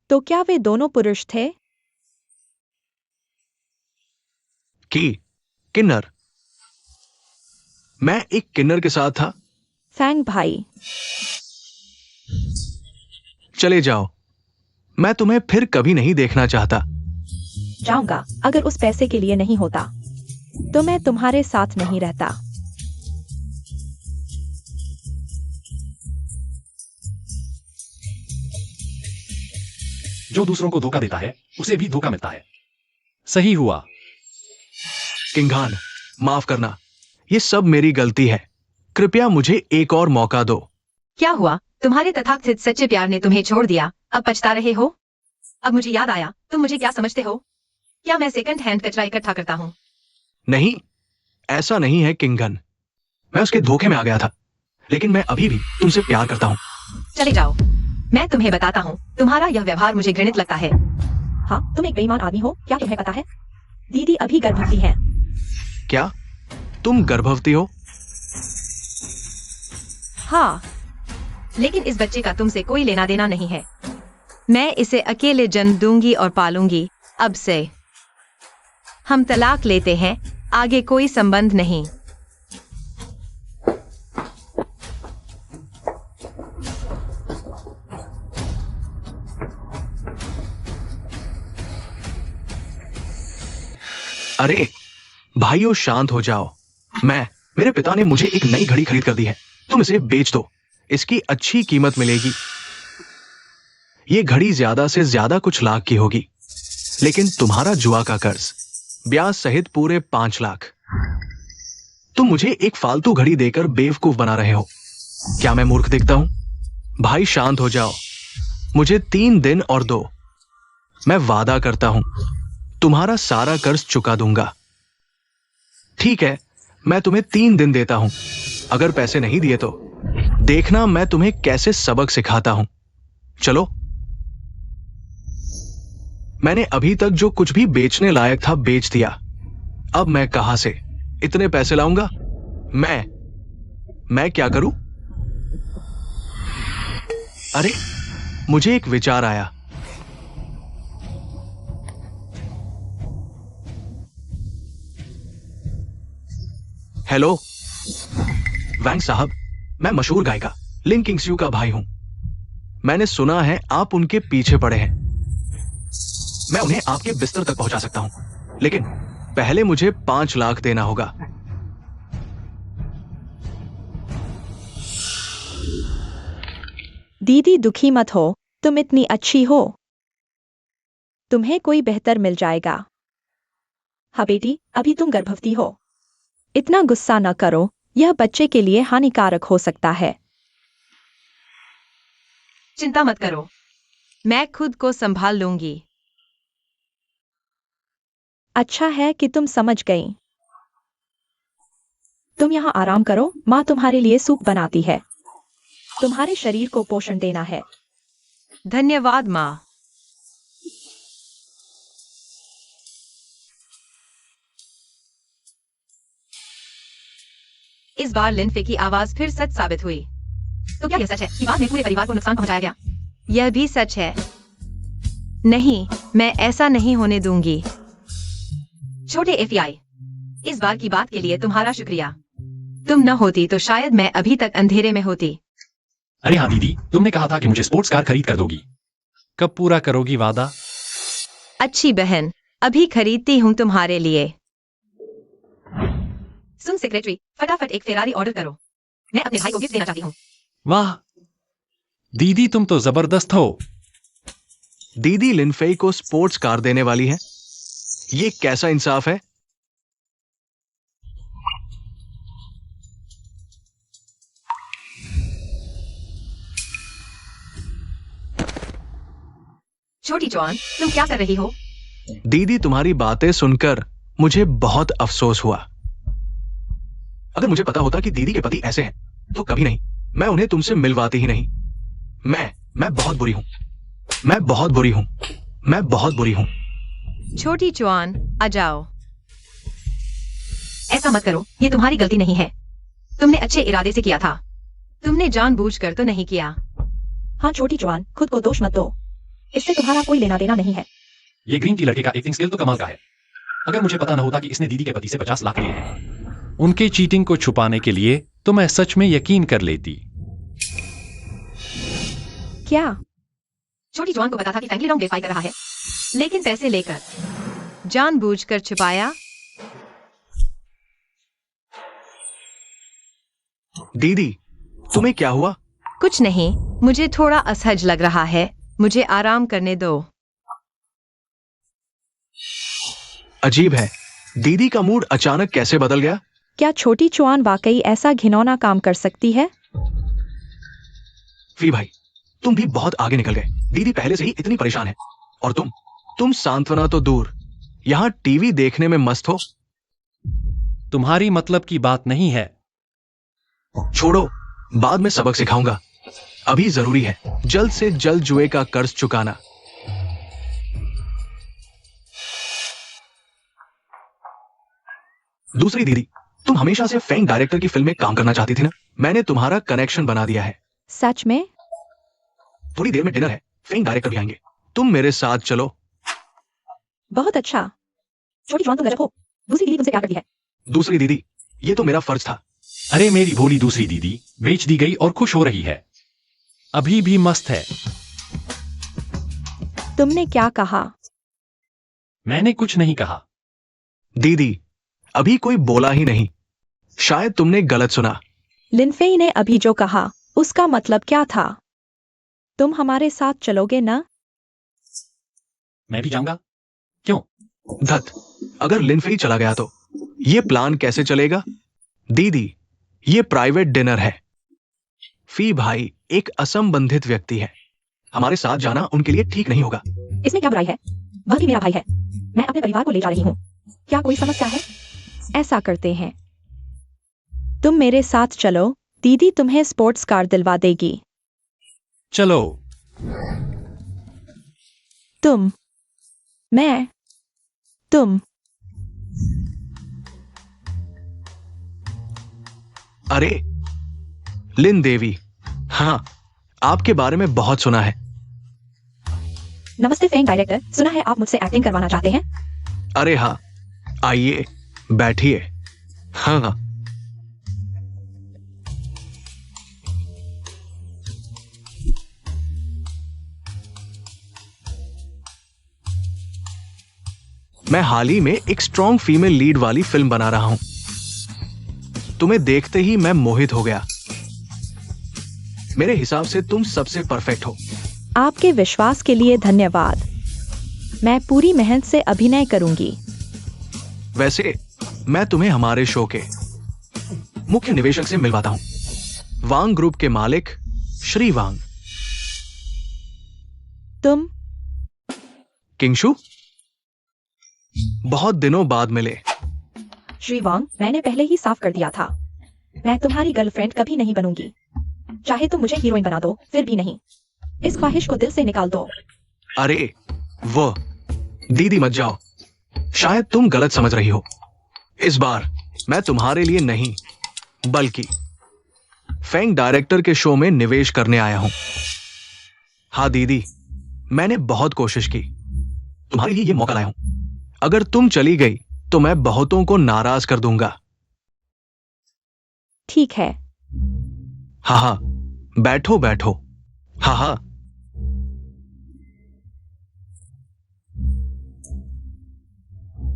तो क्या वे दोनों पुरुष थे? किन्नर। मैं एक किन्नर के साथ था। फैंग भाई, चले जाओ, मैं तुम्हें फिर कभी नहीं देखना चाहता। जाऊंगा। अगर उस पैसे के लिए नहीं होता तो मैं तुम्हारे साथ नहीं रहता। जो दूसरों को धोखा देता है उसे भी धोखा मिलता है। सही हुआ। किंगान, माफ करना, ये सब मेरी गलती है। कृपया मुझे एक और मौका दो। क्या हुआ? तुम्हारे तथाकथित सच्चे प्यार ने तुम्हें छोड़ दिया, अब पछता रहे हो? अब मुझे याद आया, तुम मुझे क्या समझते हो? क्या मैं सेकंड हैंड कचरा इकट्ठा करता हूँ? नहीं, ऐसा नहीं है किंगन। मैं उसके धोखे में आ गया था, लेकिन मैं अभी भी तुमसे प्यार करता हूँ। चले जाओ, मैं तुम्हें बताता हूँ, तुम्हारा यह व्यवहार मुझे घृणित लगता है। हाँ, तुम एक बेईमान आदमी हो, क्या तुम्हें पता है? दीदी अभी गर्भवती है। क्या तुम गर्भवती हो? हाँ, लेकिन इस बच्चे का तुमसे कोई लेना देना नहीं है। मैं इसे अकेले जन्म दूंगी और पालूंगी। अब से हम तलाक लेते हैं, आगे कोई संबंध नहीं। अरे भाइयों, शांत हो जाओ। मेरे पिता ने मुझे एक नई घड़ी खरीद कर दी है। तुम इसे बेच दो, इसकी अच्छी कीमत मिलेगी। ये घड़ी ज्यादा से ज्यादा कुछ लाख की होगी, लेकिन तुम्हारा जुआ का कर्ज ब्याज सहित पूरे 5 लाख। तुम मुझे एक फालतू घड़ी देकर बेवकूफ बना रहे हो। क्या मैं मूर्ख दिखता हूं? भाई शांत हो जाओ, मुझे 3 दिन और दो। मैं वादा करता हूं तुम्हारा सारा कर्ज चुका दूंगा। ठीक है, मैं तुम्हें 3 दिन देता हूं। अगर पैसे नहीं दिए तो देखना मैं तुम्हें कैसे सबक सिखाता हूं। चलो। मैंने अभी तक जो कुछ भी बेचने लायक था बेच दिया। अब मैं कहां से इतने पैसे लाऊंगा? मैं क्या करूं? अरे मुझे एक विचार आया। हेलो वैंग साहब, मैं मशहूर गायिका लिन किंगस्यू का भाई हूं। मैंने सुना है आप उनके पीछे पड़े हैं। मैं उन्हें आपके बिस्तर तक पहुंचा सकता हूं, लेकिन पहले मुझे 5 लाख देना होगा। दीदी दुखी मत हो, तुम इतनी अच्छी हो, तुम्हें कोई बेहतर मिल जाएगा। हाँ बेटी, अभी तुम गर्भवती हो, इतना गुस्सा न करो, यह बच्चे के लिए हानिकारक हो सकता है। चिंता मत करो, मैं खुद को संभाल लूंगी। अच्छा है कि तुम समझ गई। तुम यहाँ आराम करो, माँ तुम्हारे लिए सूप बनाती है। तुम्हारे शरीर को पोषण देना है। धन्यवाद माँ। इस बार लिनफे की आवाज फिर सच साबित हुई। तो क्या यह सच है कि बाद में पूरे परिवार को नुकसान पहुंचाया गया? यह भी सच है। नहीं, मैं ऐसा नहीं होने दूंगी। छोटे एफआई, इस बार की बात के लिए तुम्हारा शुक्रिया। तुम न होती तो शायद मैं अभी तक अंधेरे में होती। अरे हाँ दीदी, तुमने कहा था कि मुझे स्पोर्ट्स कार खरीद कर दोगी। कब पूरा करोगी वादा? अच्छी बहन, अभी खरीदती हूँ तुम्हारे लिए। सुन सेक्रेटरी, फटाफट एक फेरारी ऑर्डर करो। मैं अपने भाई को गिफ्ट देना चाहती हूँ। वाह दीदी, तुम तो जबरदस्त हो। दीदी लिनफेई को स्पोर्ट्स कार देने वाली है? ये कैसा इंसाफ है? छोटी जॉन, तुम क्या कर रही हो? दीदी, तुम्हारी बातें सुनकर मुझे बहुत अफसोस हुआ। अगर मुझे पता होता कि दीदी के पति ऐसे हैं, तो कभी नहीं, मैं उन्हें तुमसे मिलवाती ही नहीं। मैं बहुत बुरी हूं। मैं बहुत बुरी हूं। मैं बहुत बुरी हूं। छोटी जॉन, आ जाओ। ऐसा मत करो, ये तुम्हारी गलती नहीं है। तुमने अच्छे इरादे से किया था। तुमने जानबूझकर तो नहीं किया। हाँ छोटी जवान, खुद को दोष मत दो। इससे तुम्हारा कोई लेना देना नहीं है। ये ग्रीन टी लड़के का एक्टिंग स्किल तो कमाल का है। अगर मुझे पता न होता कि इसने दीदी के पति से 50 लाख लिए हैं। उनके चीटिंग को छुपाने के लिए तो मैं सच में यकीन कर लेती। क्या? छोटी जवान को पता था कि फ्रैंकलिन रॉन्ग वेरीफाई कर रहा है, लेकिन पैसे लेकर जानबूझकर छुपाया। दीदी, तुम्हें क्या हुआ? कुछ नहीं, मुझे थोड़ा असहज लग रहा है। मुझे आराम करने दो। अजीब है, दीदी का मूड अचानक कैसे बदल गया? क्या छोटी चुआन वाकई ऐसा घिनौना काम कर सकती है? फी भाई, तुम भी बहुत आगे निकल गए। दीदी पहले से ही इतनी परेशान है और तुम सांत्वना तो दूर, यहाँ टीवी देखने में मस्त हो। तुम्हारी मतलब की बात नहीं है। छोड़ो, बाद में सबक सिखाऊंगा। अभी जरूरी है जल्द से जल्द जुए का कर्ज चुकाना। दूसरी दीदी, तुम हमेशा से फेंग डायरेक्टर की फिल्म में काम करना चाहती थी ना? मैंने तुम्हारा कनेक्शन बना दिया है। सच में? थोड़ी देर में डिनर है, फेंग डायरेक्टर भी आएंगे। तुम मेरे साथ चलो। बहुत अच्छा। छोटी जवान तुम गजब हो। दूसरी दीदी तुमसे क्या करती है? दूसरी दीदी, ये तो मेरा फर्ज था। अरे मेरी भोली दूसरी दीदी बेच दी गई और खुश हो रही है। अभी भी मस्त है। तुमने क्या कहा? मैंने कुछ नहीं कहा। दीदी, अभी कोई बोला ही नहीं। शायद तुमने गलत सुना। लिनफेई ने अभी जो कहा उसका मतलब क्या था? तुम हमारे साथ चलोगे ना? मैं भी जाऊंगा। क्यों? धत, अगर लिनफेई चला गया तो ये प्लान कैसे चलेगा? दीदी, ये प्राइवेट डिनर है। फी भाई एक असंबंधित व्यक्ति है। हमारे साथ जाना उनके लिए ठीक नहीं होगा। इसमें क्या बुराई है? वह भी मेरा भाई है। मैं अपने परिवार को ले जा रही हूँ। क्या कोई समस्या है? ऐसा करते हैं, तुम मेरे साथ चलो। दीदी तुम्हें स्पोर्ट्स कार दिलवा देगी। चलो। तुम, मैं, तुम। अरे लिन देवी, हाँ, आपके बारे में बहुत सुना है। नमस्ते फेंग डायरेक्टर, सुना है आप मुझसे एक्टिंग करवाना चाहते हैं। अरे हाँ, आइए बैठिए। हाँ, मैं हाल ही में एक स्ट्रॉन्ग फीमेल लीड वाली फिल्म बना रहा हूं। तुम्हें देखते ही मैं मोहित हो गया। मेरे हिसाब से तुम सबसे परफेक्ट हो। आपके विश्वास के लिए धन्यवाद। मैं पूरी मेहनत से अभिनय करूंगी। वैसे मैं तुम्हें हमारे शो के मुख्य निवेशक से मिलवाता हूं, वांग ग्रुप के मालिक श्री वांग। तुम? किंगशु, बहुत दिनों बाद मिले। श्री वांग, मैंने पहले ही साफ कर दिया था, मैं तुम्हारी गर्लफ्रेंड कभी नहीं बनूंगी। चाहे तुम मुझे हीरोइन बना दो, फिर भी नहीं। इस ख्वाहिश को दिल से निकाल दो। अरे वो दीदी, मत जाओ। शायद तुम गलत समझ रही हो। इस बार मैं तुम्हारे लिए नहीं, बल्कि फेंग डायरेक्टर के शो में निवेश करने आया हूं। हाँ दीदी, मैंने बहुत कोशिश की, तुम्हारे लिए ये मौका लाया हूं। अगर तुम चली गई तो मैं बहुतों को नाराज कर दूंगा। ठीक है। हाँ हाँ, बैठो बैठो। हाँ हाँ।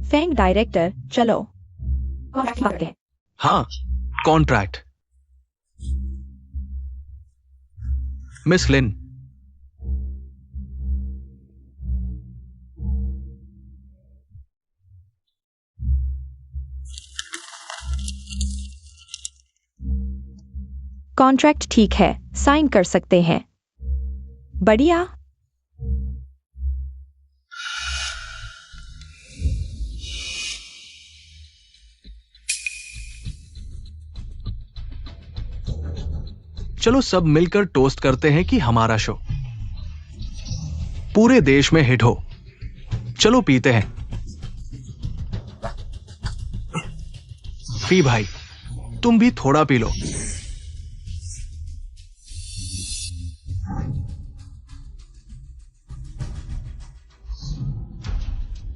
फेंग डायरेक्टर, चलो कॉन्ट्रैक्ट की बात करते हैं। हाँ, कॉन्ट्रैक्ट। मिस लिन, कॉन्ट्रैक्ट ठीक है, साइन कर सकते हैं। बढ़िया। चलो सब मिलकर टोस्ट करते हैं कि हमारा शो पूरे देश में हिट हो। चलो पीते हैं। फी भाई, तुम भी थोड़ा पी लो।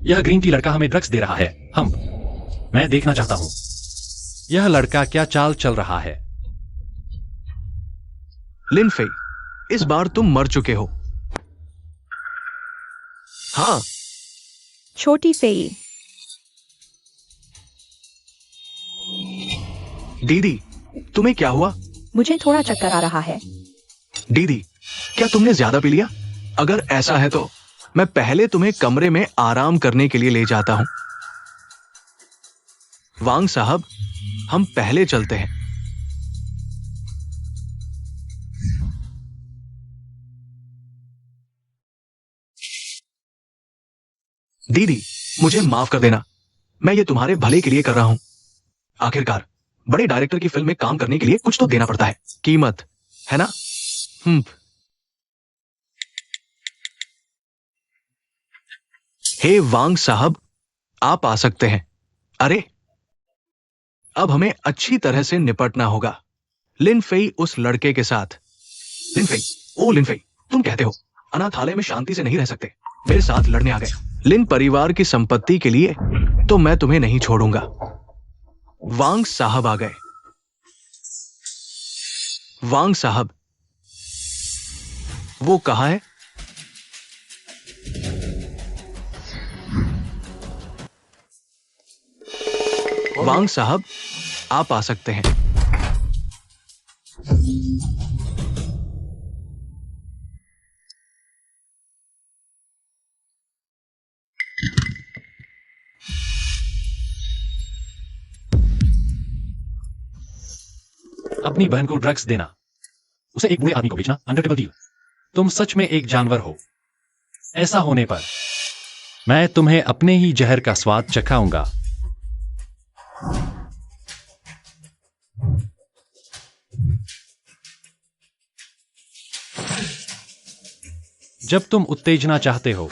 यह ग्रीन टी लड़का हमें ड्रग्स दे रहा है। मैं देखना चाहता हूं। यह लड़का क्या चाल चल रहा है? लिन फेई, इस बार तुम मर चुके हो। हाँ, छोटी फेई। दीदी, तुम्हें क्या हुआ? मुझे थोड़ा चक्कर आ रहा है। दीदी, क्या तुमने ज्यादा पी लिया? अगर ऐसा है तो मैं पहले तुम्हें कमरे में आराम करने के लिए ले जाता हूं। वांग साहब, हम पहले चलते हैं। दीदी, मुझे माफ कर देना। मैं ये तुम्हारे भले के लिए कर रहा हूं। आखिरकार बड़े डायरेक्टर की फिल्म में काम करने के लिए कुछ तो देना पड़ता है, कीमत, है ना? हे वांग साहब, आप आ सकते हैं। अरे, अब हमें अच्छी तरह से निपटना होगा। लिन फेई उस लड़के के साथ। लिन फेई, ओ लिन फेई, तुम कहते हो अनाथालय में शांति से नहीं रह सकते, मेरे साथ लड़ने आ गए। लिन परिवार की संपत्ति के लिए तो मैं तुम्हें नहीं छोड़ूंगा। वांग साहब आ गए। वांग साहब, वो कहाँ है? वांग साहब, आप आ सकते हैं। अपनी बहन को ड्रग्स देना, उसे एक बुरे आदमी को बेचना, अनकटेबल डील। तुम सच में एक जानवर हो। ऐसा होने पर मैं तुम्हें अपने ही जहर का स्वाद चखाऊंगा। जब तुम उत्तेजना चाहते हो,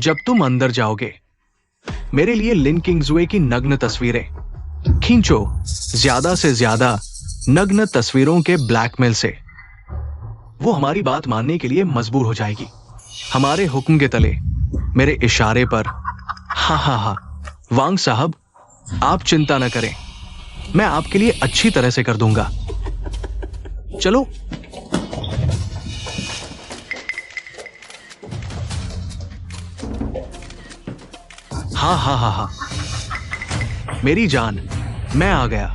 जब तुम अंदर जाओगे, मेरे लिए लिन किंग्सवे की नग्न तस्वीरें खींचो, ज्यादा से ज्यादा नग्न तस्वीरों के ब्लैकमेल से। वो हमारी बात मानने के लिए मजबूर हो जाएगी, हमारे हुक्म के तले, मेरे इशारे पर। हा हा हा। वांग साहब, आप चिंता न करें, मैं आपके लिए अच्छी तरह से कर दूंगा। चलो। हाँ हाँ हाँ हाँ, मेरी जान, मैं आ गया।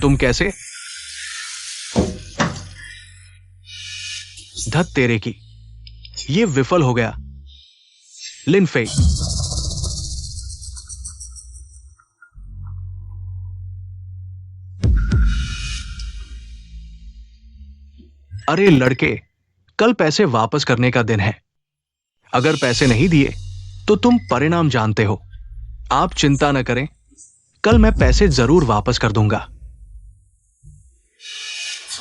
तुम कैसे? धत तेरे की, ये विफल हो गया। लिन फेई, अरे लड़के, कल पैसे वापस करने का दिन है। अगर पैसे नहीं दिए तो तुम परिणाम जानते हो। आप चिंता न करें, कल मैं पैसे जरूर वापस कर दूंगा।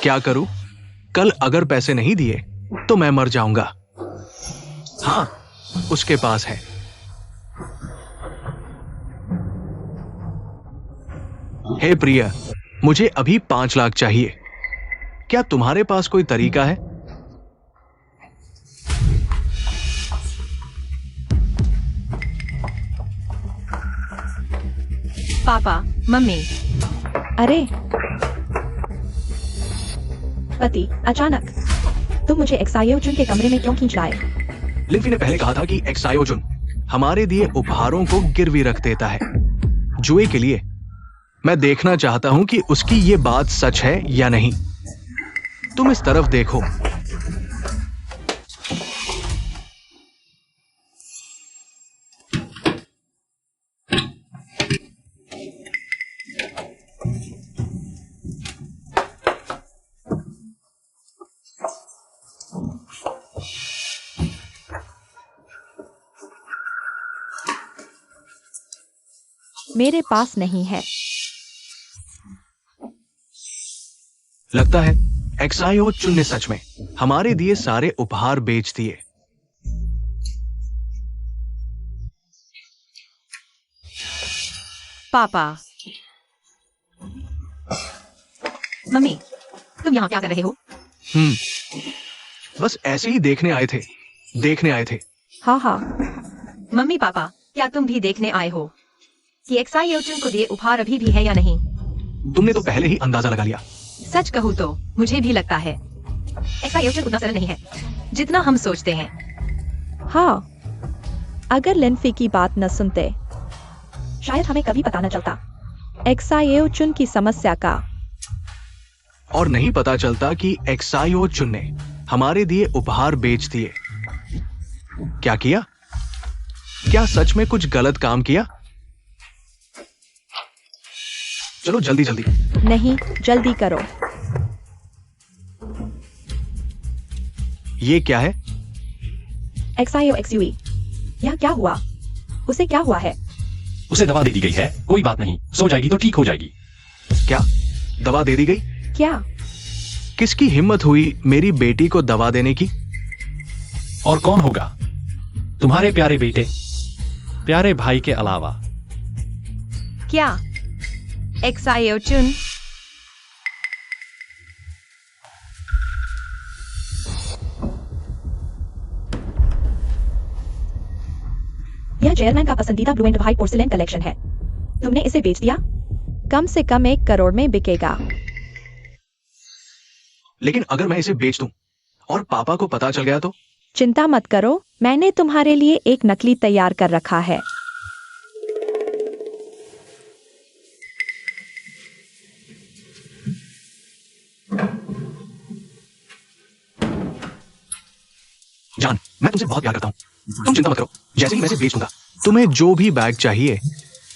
क्या करूं? कल अगर पैसे नहीं दिए तो मैं मर जाऊंगा। हाँ, उसके पास है। हे प्रिया, मुझे अभी 5 लाख चाहिए। क्या तुम्हारे पास कोई तरीका है? पापा, मम्मी। अरे पति, अचानक तुम मुझे एक्सायोजुन के कमरे में क्यों खींच लाए? लिनफी ने पहले कहा था कि एक्सायोजुन हमारे दिए उपहारों को गिरवी रख देता है जुए के लिए। मैं देखना चाहता हूं कि उसकी ये बात सच है या नहीं। तुम इस तरफ देखो। मेरे पास नहीं है। लगता है एक्सायो चुन ने सच में हमारे दिए सारे उपहार बेच दिए। पापा। मम्मी, तुम यहाँ क्या कर रहे हो? बस ऐसे ही देखने आए थे। हाँ हाँ। मम्मी पापा, क्या तुम भी देखने आए हो कि एक्साई ओचुन को दिए उपहार अभी भी है या नहीं? तुमने तो पहले ही अंदाजा लगा लिया। सच कहूँ तो मुझे भी लगता है एक्साई ओचुन उतना सरल नहीं है जितना हम सोचते हैं। हाँ, अगर लिनफी की बात न सुनते शायद हमें कभी पता न चलता एक्सायो चुन की समस्या का, और नहीं पता चलता कि एक्सायो चुन ने हमारे दिए उपहार बेच दिए। क्या किया? क्या सच में कुछ गलत काम किया? चलो जल्दी जल्दी। नहीं, जल्दी करो। ये क्या है? एक्सायो एक्सयूई, यह क्या हुआ? उसे क्या हुआ है? उसे दवा दे दी गई है, कोई बात नहीं, सो जाएगी तो ठीक हो जाएगी। क्या दवा दे दी गई? क्या? किसकी हिम्मत हुई मेरी बेटी को दवा देने की? और कौन होगा? तुम्हारे प्यारे बेटे, प्यारे भाई के अलावा। क्या एक्साई ओचुन? यह चेयरमैन का पसंदीदा blue and white porcelain collection है। तुमने इसे बेच दिया? कम से कम 1 करोड़ में बिकेगा। लेकिन अगर मैं इसे बेच दूं और पापा को पता चल गया तो? चिंता मत करो, मैंने तुम्हारे लिए एक नकली तैयार कर रखा है। जान, मैं तुमसे बहुत प्यार करता हूं। तुम चिंता मत करो, जैसे ही मैं इसे बेच दूंगा तुम्हें जो भी बैग चाहिए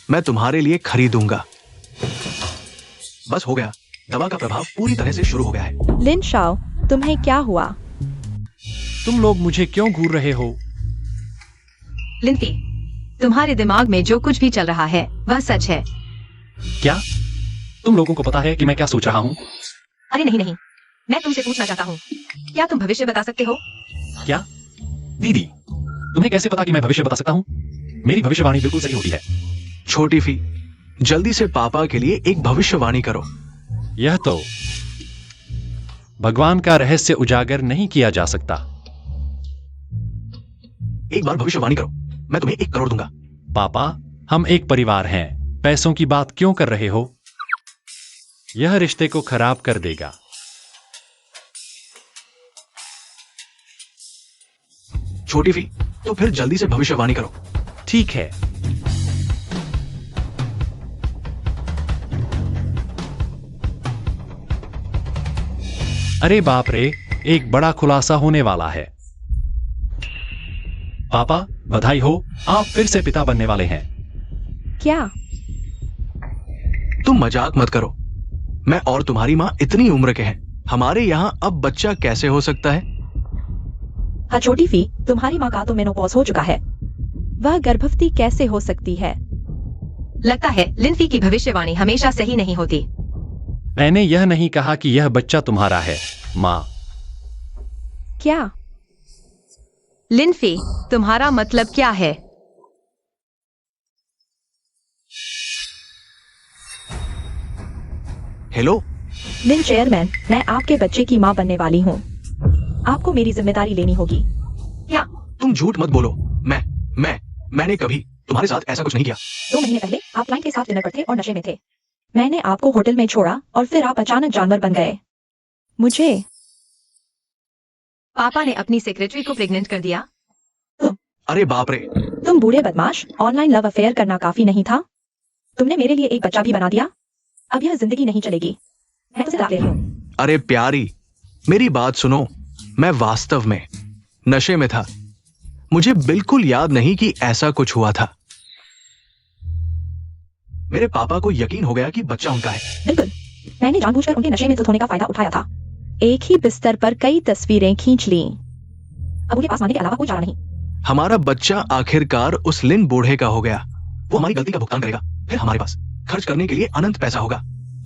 मैं तुम्हारे लिए खरीदूंगा। बस हो गया, दवा का प्रभाव पूरी तरह से शुरू हो गया है। लिन शाओ, तुम्हें क्या हुआ? तुम लोग मुझे क्यों घूर रहे हो? लिंथी, तुम्हारे दिमाग में जो कुछ भी चल रहा है वह सच है। क्या तुम लोगों को पता है कि मैं क्या सोच रहा हूँ? अरे नहीं नहीं, मैं तुमसे पूछना चाहता हूँ, क्या तुम भविष्य बता सकते हो? क्या? दीदी, तुम्हें कैसे पता कि मैं भविष्य बता सकता हूँ? मेरी भविष्यवाणी बिल्कुल सही होती है। छोटी फी, जल्दी से पापा के लिए एक भविष्यवाणी करो। यह तो भगवान का रहस्य उजागर नहीं किया जा सकता। एक बार भविष्यवाणी करो, मैं तुम्हें 1 करोड़ दूंगा। पापा, हम एक परिवार हैं, पैसों की बात क्यों कर रहे हो? यह रिश्ते को खराब कर देगा। छोटी फी, तो फिर जल्दी से भविष्यवाणी करो। ठीक है। अरे बाप रे, एक बड़ा खुलासा होने वाला है। पापा, बधाई हो, आप फिर से पिता बनने वाले हैं। क्या? तुम मजाक मत करो, मैं और तुम्हारी माँ इतनी उम्र के हैं, हमारे यहाँ अब बच्चा कैसे हो सकता है? हाँ छोटी फी, तुम्हारी माँ का तो मेनोपॉज हो चुका है, वह गर्भवती कैसे हो सकती है? लगता है लिंथी की भविष्यवाणी हमेशा सही नहीं होती। मैंने यह नहीं कहा कि यह बच्चा तुम्हारा है, माँ। क्या? लिंफी, तुम्हारा मतलब क्या है? हेलो लिन चेयरमैन, मैं आपके बच्चे की माँ बनने वाली हूँ। आपको मेरी जिम्मेदारी लेनी होगी। क्या? तुम झूठ मत बोलो। मैंने कभी तुम्हारे साथ ऐसा कुछ नहीं किया। 2 महीने पहले आप क्लाइंट के साथ डिनर पर थे और नशे में थे। मैंने आपको होटल में छोड़ा और फिर आप अचानक जानवर बन गए। मुझे पापा ने अपनी सेक्रेटरी को प्रेग्नेंट कर दिया। अरे बाप रे, तुम बूढ़े बदमाश, ऑनलाइन लव अफेयर करना काफी नहीं था? तुमने मेरे लिए एक बच्चा भी बना दिया। अब यह जिंदगी नहीं चलेगी, मैं तुमसे तलाक ले रही हूँ। अरे प्यारी, मेरी बात सुनो, मैं वास्तव में नशे में था। मुझे बिल्कुल याद नहीं कि ऐसा कुछ हुआ था। मेरे पापा को यकीन हो गया कि बच्चा उनका है। बिल्कुल, मैंने जानबूझकर उनके नशे में धुत होने का फायदा उठाया था। एक ही बिस्तर पर कई तस्वीरें खींच ली। अब उनके पास मांगने के अलावा कोई चारा नहीं। हमारा बच्चा आखिरकार उस लिन बूढ़े का हो गया। वो हमारी गलती का भुगतान करेगा। फिर हमारे पास खर्च करने के लिए अनंत पैसा होगा।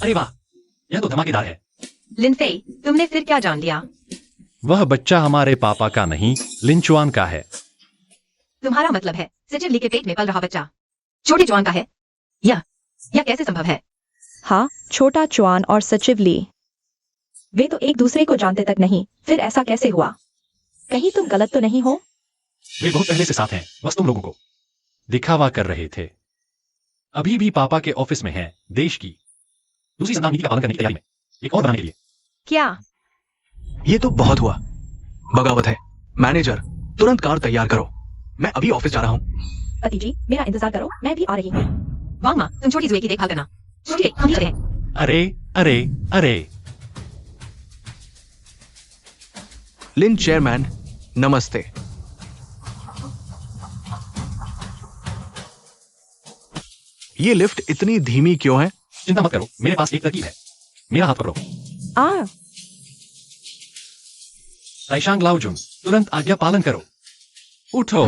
अरे वाह, यह तो धमाकेदार है। लिनफेई, तुमने फिर क्या जान लिया? वह बच्चा हमारे पापा का नहीं, लिनचुआन का है। तुम्हारा मतलब है सचिव ली के पेट में पल रहा बच्चा छोटे चुआन का है? यह कैसे संभव है? हाँ, छोटा चुआन और सचिव ली, वे तो एक दूसरे को जानते तक नहीं, फिर ऐसा कैसे हुआ? कहीं तुम गलत तो नहीं हो? वे बहुत पहले से साथ हैं, बस तुम लोगों को दिखावा कर रहे थे। अभी भी पापा के ऑफिस में हैं, देश की दूसरी संतान नीति का पालन करने की तैयारी में, एक और बनाने के लिए। क्या? ये तो बहुत हुआ, बगावत है। मैनेजर, तुरंत कार तैयार करो, मैं अभी ऑफिस जा रहा हूँ। पति जी, मेरा इंतजार करो, मैं भी आ रही हूँ। वांग माँ, तुम छोटी जुए की देखभाल करना। छोटी, हम ही चले हैं। अरे अरे अरे, लिन चेयरमैन, नमस्ते। ये लिफ्ट इतनी धीमी क्यों है? चिंता मत करो, मेरे पास एक तरकीब है। मेरा हाथ पकड़ो। आ, ताइशांग लाओजुन, तुरंत आज्ञा पालन करो। उठो।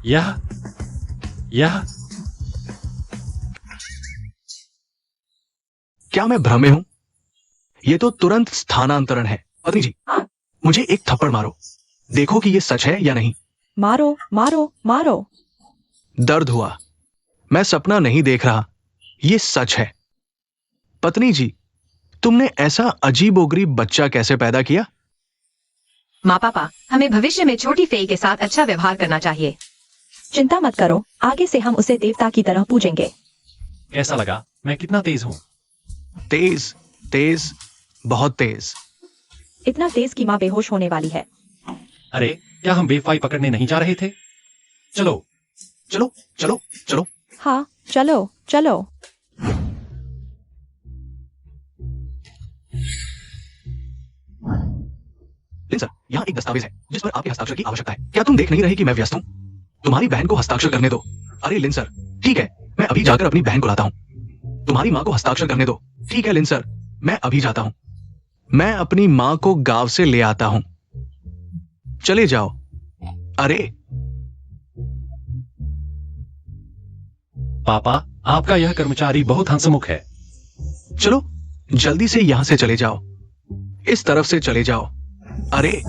यह क्या मैं भ्रमे हूं? ये तो तुरंत स्थानांतरण है। पत्नी जी, मुझे एक थप्पड़ मारो, देखो कि ये सच है या नहीं। मारो मारो मारो। दर्द हुआ, मैं सपना नहीं देख रहा, ये सच है। पत्नी जी, तुमने ऐसा अजीबोगरीब बच्चा कैसे पैदा किया? माँ पापा, हमें भविष्य में छोटी फेई के साथ अच्छा व्यवहार करना चाहिए। चिंता मत करो, आगे से हम उसे देवता की तरह पूजेंगे। कैसा लगा? मैं कितना तेज हूँ? तेज, तेज, बहुत तेज। इतना तेज कि माँ बेहोश होने वाली है। अरे, क्या हम बेवफाई पकड़ने नहीं जा रहे थे? चलो चलो चलो चलो। हाँ, चलो चलो। लिन सर, यहाँ एक दस्तावेज है जिस पर आपके हस्ताक्षर की आवश्यकता है। क्या तुम देख नहीं रहे कि मैं व्यस्त हूँ? तुम्हारी बहन को हस्ताक्षर करने दो। अरे लिन सर, ठीक है, मैं अभी जाकर अपनी बहन को लाता हूँ। तुम्हारी माँ को हस्ताक्षर करने दो। ठीक है लिन सर, मैं अभी जाता हूँ। मैं अपनी माँ को गांव से ले आता हूँ। चले जाओ। अरे पापा, आपका यह कर्मचारी बहुत हंसमुख है। चलो जल्दी से यहां से चले जाओ, इस तरफ से चले जाओ। अरे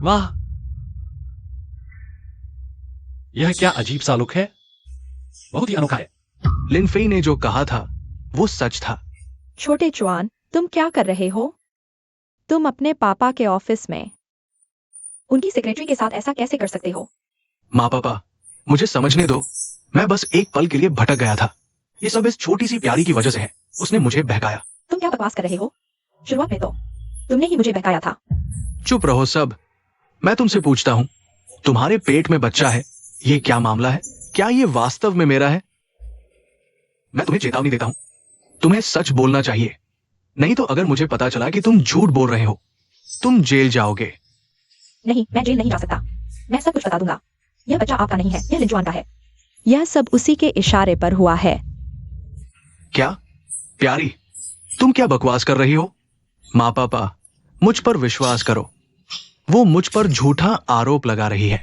वाह, यह क्या अजीब सा लुक है, बहुत ही अनोखा है। लिनफेई ने जो कहा था वो सच था। छोटे चुआन, तुम क्या कर रहे हो? तुम अपने पापा के ऑफिस में उनकी सेक्रेटरी के साथ ऐसा कैसे कर सकते हो? माँ पापा, मुझे समझने दो, मैं बस एक पल के लिए भटक गया था। ये सब इस छोटी सी प्यारी की वजह से है, उसने मुझे बहकाया। तुम क्या बकवास कर रहे हो? शुरुआत में तो तुमने ही मुझे बहकाया था। चुप रहो सब। मैं तुमसे पूछता हूँ, तुम्हारे पेट में बच्चा है, ये क्या मामला है? क्या ये वास्तव में मेरा है? मैं तुम्हें चेतावनी देता हूँ, तुम्हें सच बोलना चाहिए, नहीं तो अगर मुझे पता चला कि तुम झूठ बोल रहे हो, तुम जेल जाओगे। नहीं, मैं जेल नहीं जा सकता। मैं सब कुछ बता दूंगा। यह बच्चा आपका नहीं है, यह लिंचुआन का है। यह सब उसी के इशारे पर हुआ है। क्या? प्यारी, तुम क्या बकवास कर रही हो? माँ पापा, मुझ पर विश्वास करो, वो मुझ पर झूठा आरोप लगा रही है।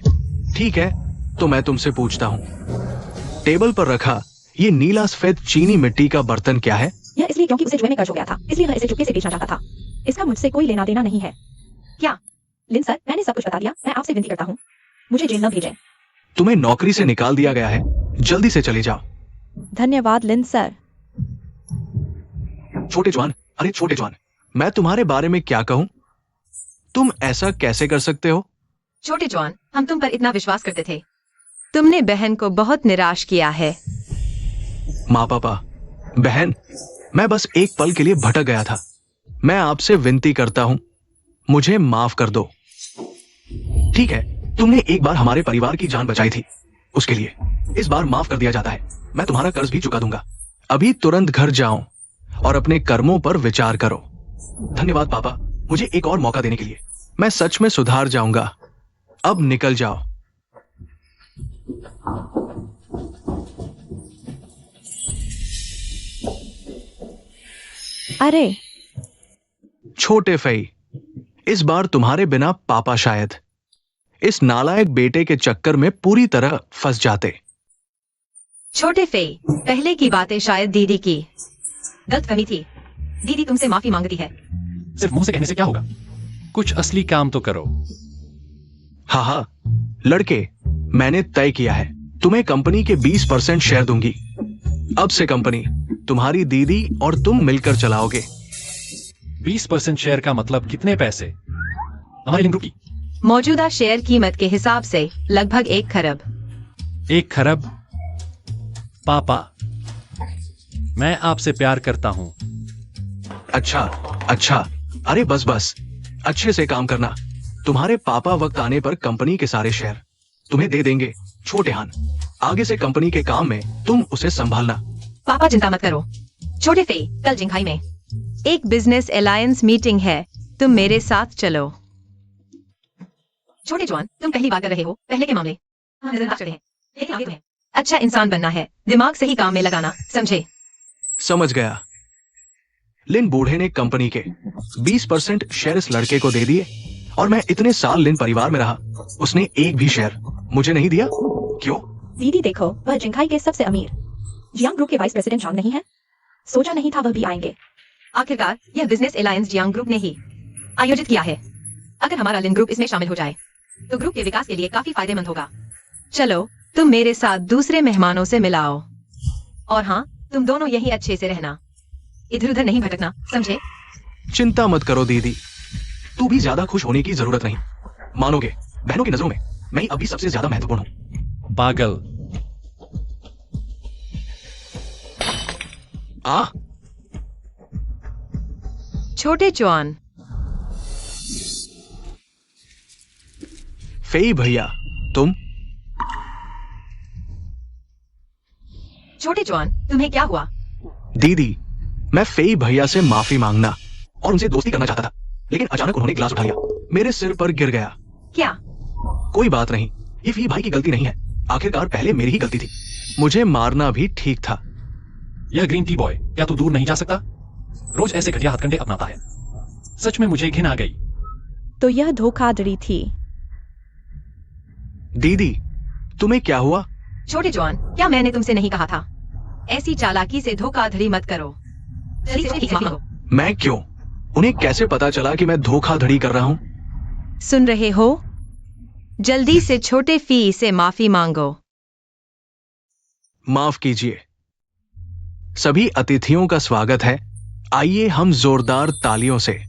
ठीक है, तो मैं तुमसे पूछता हूँ, टेबल पर रखा ये नीला सफेद चीनी मिट्टी का बर्तन क्या है? यह इसलिए क्योंकि उसे जुए में कर्ज हो गया था, इसलिए वह इसे चुपके से बेचना चाहता था। इसका मुझसे कोई लेना देना नहीं है। क्या? लिन सर, मैंने सब कुछ बता दिया। मैं आपसे विनती करता हूँ, मुझे जेल न भेजें। तुम्हें नौकरी से निकाल दिया गया है, जल्दी से चले जाओ। धन्यवाद लिन सर। छोटे जवान, अरे छोटे जवान, मैं तुम्हारे बारे में क्या कहूं? तुम ऐसा कैसे कर सकते हो? छोटे जॉन, हम तुम पर इतना विश्वास करते थे, तुमने बहन को बहुत निराश किया है। माँ पापा, बहन, मैं बस एक पल के लिए भटक गया था। मैं आपसे विनती करता हूं, मुझे माफ कर दो। ठीक है, तुमने एक बार हमारे परिवार की जान बचाई थी, उसके लिए इस बार माफ कर दिया जाता है। मैं तुम्हारा कर्ज भी चुका दूंगा। अभी तुरंत घर जाओ और अपने कर्मों पर विचार करो। धन्यवाद पापा, मुझे एक और मौका देने के लिए। मैं सच में सुधार जाऊंगा। अब निकल जाओ। अरे छोटे फई, इस बार तुम्हारे बिना पापा शायद इस नालायक बेटे के चक्कर में पूरी तरह फंस जाते। छोटे फे, पहले की बातें शायद दीदी की गलतफहमी थी। दीदी तुमसे माफी मांगती है। सिर्फ मुंह से कहने से क्या होगा? कुछ असली काम तो करो। हाँ हाँ लड़के, मैंने तय किया है, तुम्हें कंपनी के 20% शेयर दूंगी। अब से कंपनी तुम्हारी दीदी और तुम मिलकर चलाओगे। 20% शेयर का मतलब कितने पैसे? हमारी लिंक ग्रुप की मौजूदा शेयर कीमत के हिसाब से लगभग 1 खरब। 1 खरब? पापा, मैं आपसे प्यार करता हूं। अच्छा अच्छा, अरे बस बस, अच्छे से काम करना। तुम्हारे पापा वक्त आने पर कंपनी के सारे शेयर तुम्हें दे देंगे। छोटे हान, आगे से कंपनी के काम में तुम उसे संभालना। पापा चिंता मत करो। छोटे फे, कल जिंघाई में एक बिजनेस अलायंस मीटिंग है, तुम मेरे साथ चलो। छोटे जवान, तुम पहली बार कर रहे हो। पहले के मामले नजर आ चढ़े हैं, लेकिन आगे तुम्हें अच्छा इंसान बनना है। दिमाग सही काम में लगाना, समझे? समझ गया। लिन बूढ़े ने कंपनी के 20% शेयर इस लड़के को दे दिए और मैं इतने साल लिन परिवार में रहा, उसने एक भी शेयर मुझे नहीं दिया। क्यों? दीदी देखो, वह जिंघाई के सबसे अमीर जियांग ग्रुप के वाइस प्रेसिडेंट झांग नहीं है? सोचा नहीं था वह भी आएंगे। आखिरकार यह बिजनेस अलायंस जियांग ग्रुप ने ही आयोजित किया है। अगर हमारा लिन ग्रुप इसमें शामिल हो जाए तो ग्रुप के विकास के लिए काफी फायदेमंद होगा। चलो तुम मेरे साथ दूसरे मेहमानों से मिलाओ। और हाँ, तुम दोनों यही अच्छे से रहना, इधर उधर नहीं भटकना, समझे? चिंता मत करो दीदी, तू भी ज्यादा खुश होने की जरूरत नहीं। मानोगे, बहनों की नजरों में मैं ही अभी सबसे ज्यादा महत्वपूर्ण हूं। पागल। आ छोटे चौहान, फेई भैया, तुम? छोटे चौहान, तुम्हें क्या हुआ? दीदी, मैं फेई भैया से माफी मांगना और उनसे दोस्ती करना चाहता था, लेकिन अचानक उन्होंने गिलास उठा लिया, मेरे सिर पर गिर गया। क्या? कोई बात नहीं, ये फेई भाई की गलती नहीं है, आखिरकार पहले मेरी ही गलती थी। मुझे मारना भी ठीक था। यह ग्रीन टी बॉय, क्या तू दूर नहीं जा सकता? रोज ऐसे घटिया हथकंडे अपनाता है। सच में मुझे घिन आ गई। तो यह धोखाधड़ी थी। दीदी, तुम्हें क्या हुआ? छोटे जवान, क्या मैंने तुमसे नहीं कहा था ऐसी चालाकी से धोखाधड़ी मत करो? जल्दी से माफी मांगो। मैं क्यों? उन्हें कैसे पता चला कि मैं धोखाधड़ी कर रहा हूं? सुन रहे हो? जल्दी से छोटे फी से माफी मांगो। माफ कीजिए। सभी अतिथियों का स्वागत है। आइए हम जोरदार तालियों से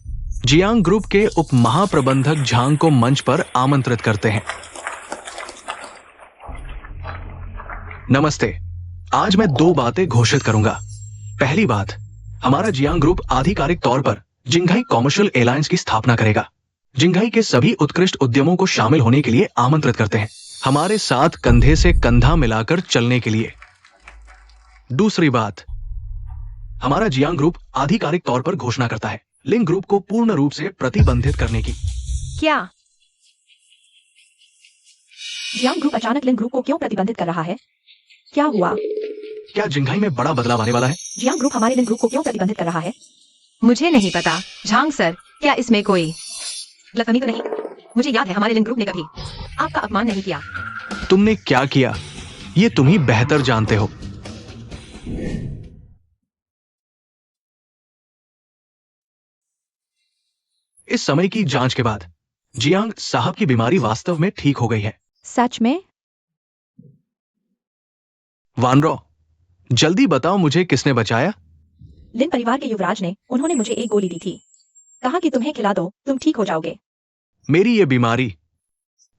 जियांग ग्रुप के उप महाप्रबंधक झांग को मंच पर आमंत्रित करते हैं। नमस्ते। आज मैं 2 बातें घोषित करूंगा। पहली बात, हमारा जियांग ग्रुप आधिकारिक तौर पर जिंघाई कॉमर्शियल एलायंस की स्थापना करेगा। जिंघाई के सभी उत्कृष्ट उद्यमों को शामिल होने के लिए आमंत्रित करते हैं, हमारे साथ कंधे से कंधा मिलाकर चलने के लिए। दूसरी बात, हमारा जियांग ग्रुप आधिकारिक तौर पर घोषणा करता है लिन ग्रुप को पूर्ण रूप से प्रतिबंधित करने की। क्या? जियांग ग्रुप अचानक लिन ग्रुप को क्यों प्रतिबंधित कर रहा है? क्या हुआ? क्या जिंघाई में बड़ा बदलाव आने वाला है? जियांग ग्रुप हमारे लिन ग्रुप को क्यों प्रतिबंधित कर रहा है? मुझे नहीं पता झांग सर, क्या इसमें कोई गलतफहमी तो नहीं? मुझे याद है हमारे लिन ग्रुप ने कभी आपका अपमान नहीं किया। तुमने क्या किया ये तुम ही बेहतर जानते हो। इस समय की जांच के बाद जियांग साहब की बीमारी वास्तव में ठीक हो गई है। सच में? वानरो, जल्दी बताओ मुझे किसने बचाया? लिन परिवार के युवराज ने, उन्होंने मुझे एक गोली दी थी, कहा कि तुम्हें खिला दो, तुम ठीक हो जाओगे। मेरी ये बीमारी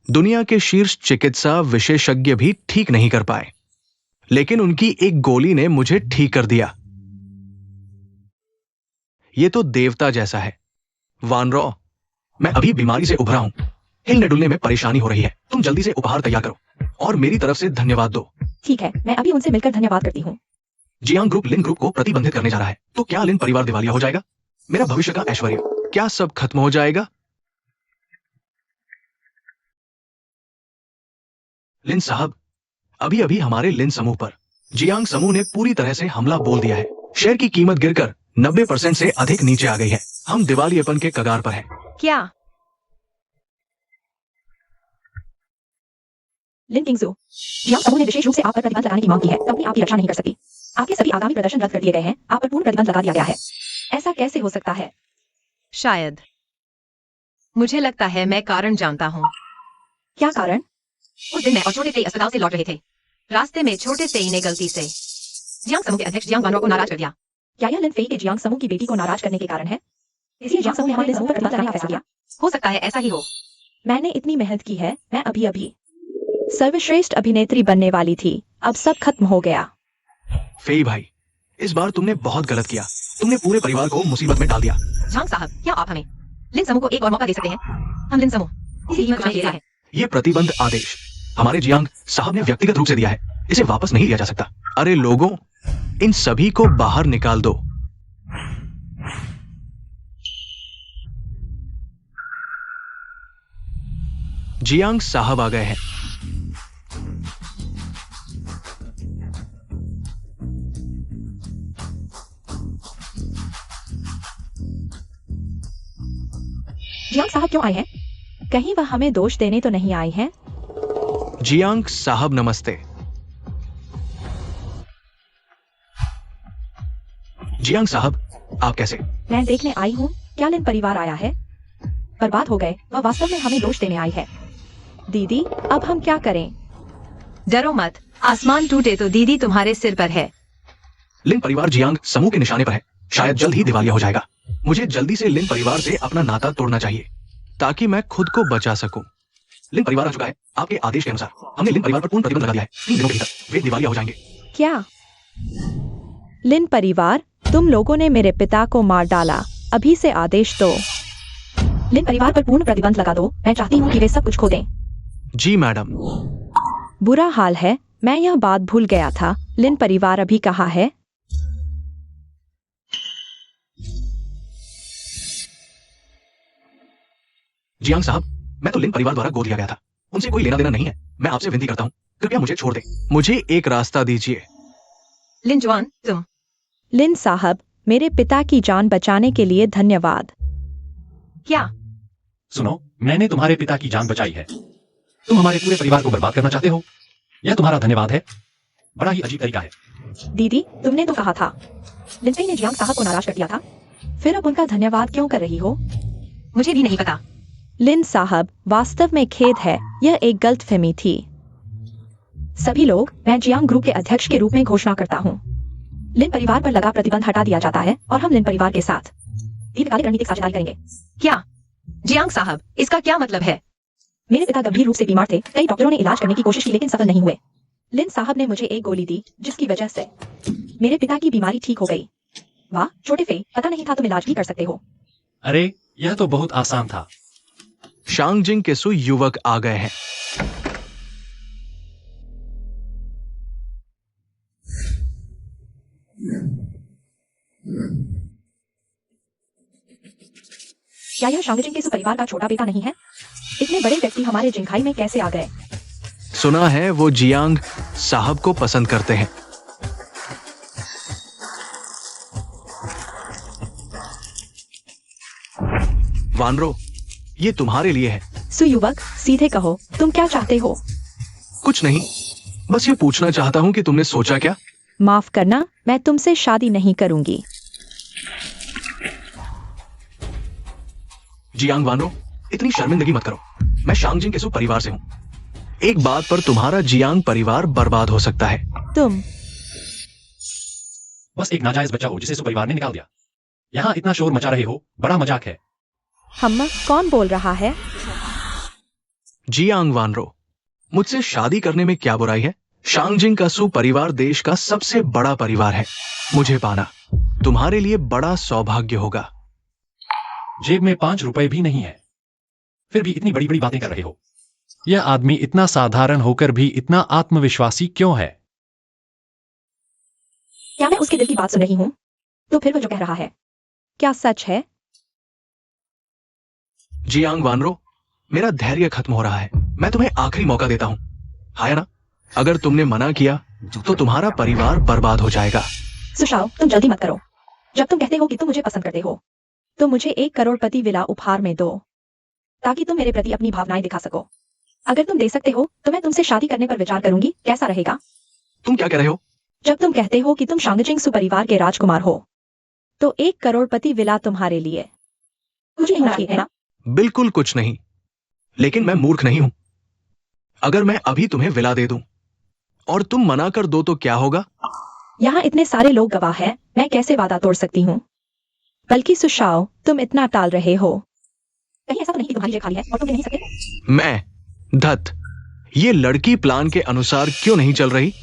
दुनिया के शीर्ष चिकित्सा विशेषज्ञ भी ठीक नहीं कर पाए, लेकिन उनकी एक गोली ने मुझे ठीक कर दिया। ये तो देवता जैसा है। वानरो, मैं अभी बीमारी से उभरा हूं, हिलने डुलने में परेशानी हो रही है। तुम जल्दी से उपहार तैयार करो और मेरी तरफ से धन्यवाद दो। ठीक है, मैं अभी उनसे मिलकर धन्यवाद करती हूँ। जियांग ग्रुप लिन ग्रुप को प्रतिबंधित करने जा रहा है, तो क्या लिन परिवार दिवालिया हो जाएगा? मेरा भविष्य का ऐश्वर्य, क्या सब खत्म हो जाएगा? लिन साहब, अभी अभी हमारे लिन समूह पर जियांग समूह ने पूरी तरह से हमला बोल दिया है। शेयर की कीमत गिरकर 90% से अधिक नीचे आ गई है। हम दिवालियेपन के कगार पर हैं। क्या? लिन किंगजू, जियांग समूह ने विशेष रूप से आप पर प्रतिबंध लगाने की मांग की है। कंपनी आपकी रक्षा नहीं कर सकती। आपके सभी आगामी प्रदर्शन रद्द कर दिए गए हैं। आप पर पूर्ण प्रतिबंध लगा दिया गया है। ऐसा कैसे हो सकता है? शायद। मुझे लगता है मैं कारण जानता हूँ। क्या कारण? उस दिन मैं और छोटे से अस्पताल से लौट रहे थे। रास्ते में छोटे से ने गलती से जियांग समूह के अध्यक्ष जियांग वानरो को नाराज कर दिया। क्या यह लिन फेई के जियांग समूह की बेटी को नाराज करने के कारण है? इसलिए जियांग समूह ने हमारे समूह पर प्रतिबंध लगाने का फैसला किया। हो सकता है ऐसा ही हो। मैंने इतनी मेहनत की है। मैं अभी सर्वश्रेष्ठ अभिनेत्री बनने वाली थी। अब सब खत्म हो गया। फेई भाई, इस बार तुमने बहुत गलत किया। तुमने पूरे परिवार को मुसीबत में डाल दिया। झांग साहब, क्या आप हमें लिन समूह को एक और मौका दे सकते हैं? हम लिन समूह इसी कीमत पर लेता है। ये प्रतिबंध आदेश हमारे जियांग साहब ने व्यक्तिगत रूप से दिया है। इसे वापस नहीं लिया जा सकता। अरे लोगों, इन सभी को बाहर निकाल दो। जियांग साहब आ गए हैं। जियांग साहब क्यों आए हैं? कहीं वह हमें दोष देने तो नहीं आए हैं? जियांग साहब नमस्ते। जियांग साहब, आप कैसे? मैं देखने आई हूँ क्या लिन परिवार आया है। बर्बाद हो गए। वह वास्तव में हमें दोष देने आई है। दीदी, अब हम क्या करें? डरो मत। आसमान टूटे तो दीदी तुम्हारे सिर पर है। लिन परिवार जियांग समूह के निशाने पर है। शायद जल्द ही दिवालिया हो जाएगा। मुझे जल्दी से लिन परिवार से अपना नाता तोड़ना चाहिए ताकि मैं खुद को बचा सकूं। लिन परिवार आ चुका है। आपके आदेश के अनुसार हमने लिन परिवार पर पूर्ण प्रतिबंध लगा दिया है। 3 दिनों के भीतर वे दिवालिया हो जाएंगे। क्या? लिन परिवार, तुम लोगों ने मेरे पिता को मार डाला। अभी से आदेश दो। लिन परिवार पर पूर्ण प्रतिबंध लगा दो। मैं चाहती हूँ कि वे सब कुछ खो दें। जी मैडम। बुरा हाल है। मैं यह बात भूल गया था। लिन परिवार अभी कहाँ है? जियांग साहब, मैं तो लिन परिवार द्वारा गोद लिया गया था। उनसे कोई लेना देना नहीं है। मैं आपसे विनती करता हूँ, कृपया मुझे छोड़ दें। मुझे एक रास्ता दीजिए। लिन जुआन, तुम। लिन साहब, मेरे पिता की जान बचाने के लिए धन्यवाद। क्या? सुनो, मैंने तुम्हारे पिता की जान बचाई है। तुम हमारे पूरे परिवार को बर्बाद करना चाहते हो। यह तुम्हारा धन्यवाद है। बड़ा ही अजीब तरीका है। दीदी, तुमने तो कहा था लिन फेई ने जियांग साहब को नाराज कर दिया था। फिर अब उनका धन्यवाद क्यों कर रही हो? मुझे भी नहीं पता। लिन साहब, वास्तव में खेद है। यह एक गलतफहमी थी। सभी लोग, मैं जियांग ग्रुप के अध्यक्ष के रूप में घोषणा करता हूँ। लिन परिवार पर लगा प्रतिबंध हटा दिया जाता है और हम लिन परिवार के साथ दीर्घकालिक रणनीतिक साझेदारी करेंगे। क्या? जियांग साहब, इसका क्या मतलब है? मेरे पिता गंभीर रूप से बीमार थे। कई डॉक्टरों ने इलाज करने की कोशिश की लेकिन सफल नहीं हुए। लिन साहब ने मुझे एक गोली दी जिसकी वजह से मेरे पिता की बीमारी ठीक हो गई। वाह छोटे फे, पता नहीं था तुम इलाज भी कर सकते हो। अरे, यह तो बहुत आसान था। शांगजिंग के सु युवक आ गए हैं। क्या यह शांगजिंग के परिवार का छोटा बेटा नहीं है? इतने बड़े व्यक्ति हमारे जिंगखाई में कैसे आ गए? सुना है वो जियांग साहब को पसंद करते हैं। वानरो, ये तुम्हारे लिए है। सुयुवक, सीधे कहो, तुम क्या चाहते हो? कुछ नहीं, बस ये पूछना चाहता हूँ कि तुमने सोचा क्या? माफ करना, मैं तुमसे शादी नहीं करूंगी। जियांग वानरो, इतनी शर्मिंदगी मत करो। मैं शांगजिंग के सु परिवार से हूँ। एक बात पर तुम्हारा जियांग परिवार बर्बाद हो सकता है। तुम बस एक नाजायज बच्चा हो जिसे सु परिवार ने निकाल दिया। यहाँ इतना शोर मचा रहे हो, बड़ा मजाक है। हम कौन बोल रहा है? जियांग वानरो, मुझसे शादी करने में क्या बुराई है? शांगजिंग का सु परिवार देश का सबसे बड़ा परिवार है। मुझे पाना तुम्हारे लिए बड़ा सौभाग्य होगा। जेब में 5 रुपए भी नहीं है, फिर भी इतनी बड़ी बड़ी बातें कर रहे हो। यह आदमी इतना साधारण होकर भी इतना आत्मविश्वासी क्यों है? क्या मैं उसके दिल की बात सुन रही हूँ? तो फिर वो जो कह रहा है, क्या सच है? जियांग वानरो, मेरा धैर्य खत्म हो रहा है। मैं तुम्हें आखिरी मौका देता हूँ। हाया ना? अगर तुमने मना किया तो तुम्हारा परिवार बर्बाद हो जाएगा। सुशाओ, तुम जल्दी मत करो। जब तुम कहते हो कि तुम मुझे पसंद करते हो तो मुझे 1 करोड़पति विला उपहार में दो ताकि तुम मेरे प्रति अपनी भावनाएं दिखा सको। अगर तुम दे सकते हो तो मैं तुमसे शादी करने पर विचार करूंगी। कैसा रहेगा? तुम क्या कह रहे हो? जब तुम कहते हो कि तुम शांगचिंग सु परिवार के राजकुमार हो तो 1 करोड़पति विला तुम्हारे लिए कुछ नहीं होना चाहिए, है ना? बिल्कुल कुछ नहीं, लेकिन मैं मूर्ख नहीं हूं। अगर मैं अभी तुम्हें विला दे दूं और तुम मना कर दो तो क्या होगा? यहाँ इतने सारे लोग गवाह हैं, मैं कैसे वादा तोड़ सकती हूँ? बल्कि सुशाओ, तुम इतना टाल रहे हो। कहीं ऐसा तो नहीं कि तुम्हारी जगह खाली है और तुम ये नहीं सकते? मैं धत, ये लड़की प्लान के अनुसार क्यों नहीं चल रही?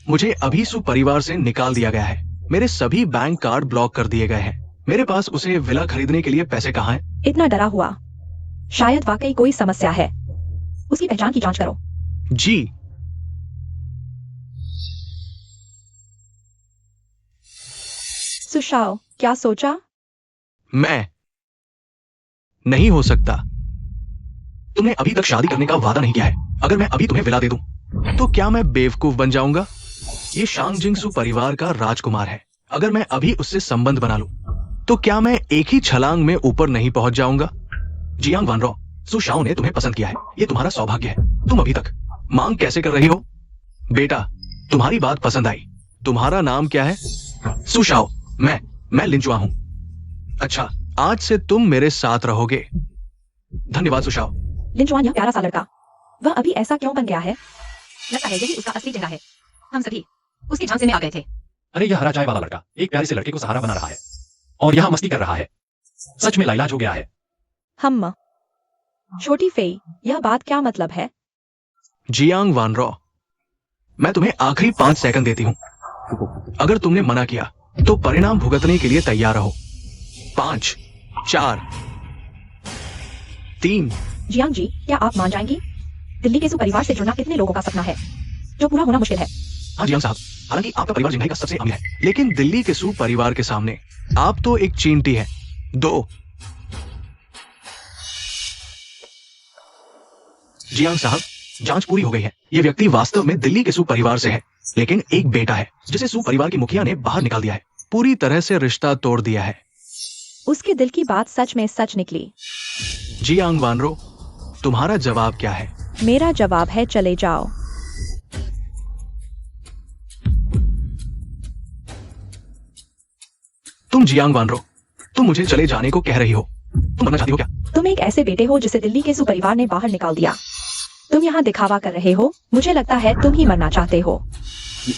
मुझे अभी सु परिवार से निकाल दिया गया है। मेरे सभी बैंक कार्ड ब्लॉक कर दिए गए हैं। मेरे पास उसे विला खरीदने के लिए पैसे कहाँ हैं? इतना डरा हुआ, शायद वाकई कोई समस्या है। उसकी पहचान की जांच करो। जी। सुशाओ, क्या सोचा? मैं नहीं हो सकता। तुमने अभी तक शादी करने का वादा नहीं किया है। अगर मैं अभी तुम्हें विला दे दूं तो क्या मैं बेवकूफ बन जाऊंगा? ये शांगजिंगसु परिवार का राजकुमार है। अगर मैं अभी उससे संबंध बना लूं तो क्या मैं एक ही छलांग में ऊपर नहीं पहुंच जाऊंगा? जियांग वानरॉ, सुशाओ ने तुम्हें पसंद किया है। ये तुम्हारा सौभाग्य है। तुम अभी तक मांग कैसे कर रही हो? बेटा, तुम्हारी बात पसंद आई। तुम्हारा नाम क्या है? सुशाओ। मैं लिंचुआ हूं। अच्छा, आज से तुम मेरे साथ रहोगे। धन्यवाद सुशाओ। लिंचुआन, यह प्यारा सा लड़का, वह अभी ऐसा क्यों बन गया है? लगता है यही उसका असली चेहरा है। हम सभी उसके झांसे में आ गए थे। अरे यह हरा चाय वाला लड़का एक प्यारे से लड़के को सहारा बना रहा है और यहाँ मस्ती कर रहा है। सच में लाइलाज हो गया है। हम छोटी फेई, यह बात क्या मतलब है? जियांग वानरॉ, मैं तुम्हें आखिरी 5 सेकंड देती हूं। अगर तुमने मना किया तो परिणाम भुगतने के लिए तैयार रहो। 5, 4, 3। जियांग जी, क्या आप मान जाएंगी? दिल्ली के सु परिवार से जुड़ना कितने लोगों का सपना है जो पूरा होना मुश्किल है। हाँ जियांग साहब, हालांकि आपका परिवार जिंदगी का सबसे अमीर है, लेकिन दिल्ली के सु परिवार के सामने आप तो एक चींटी है। 2। जियांग साहब, जांच पूरी हो गई है। यह व्यक्ति वास्तव में दिल्ली के सु परिवार से है, लेकिन एक बेटा है जिसे सु परिवार की मुखिया ने बाहर निकाल दिया है। पूरी तरह से रिश्ता तोड़ दिया है। उसके दिल की बात सच में सच निकली। जियांग वानरॉ, तुम्हारा जवाब क्या है? मेरा जवाब है चले जाओ। तुम जियांग वानरॉ, तुम मुझे चले जाने को कह रही हो। तुम मरना चाहती हो क्या? तुम एक ऐसे बेटे हो जिसे दिल्ली के सु परिवार ने बाहर निकाल दिया। तुम यहाँ दिखावा कर रहे हो। मुझे लगता है तुम ही मरना चाहते हो।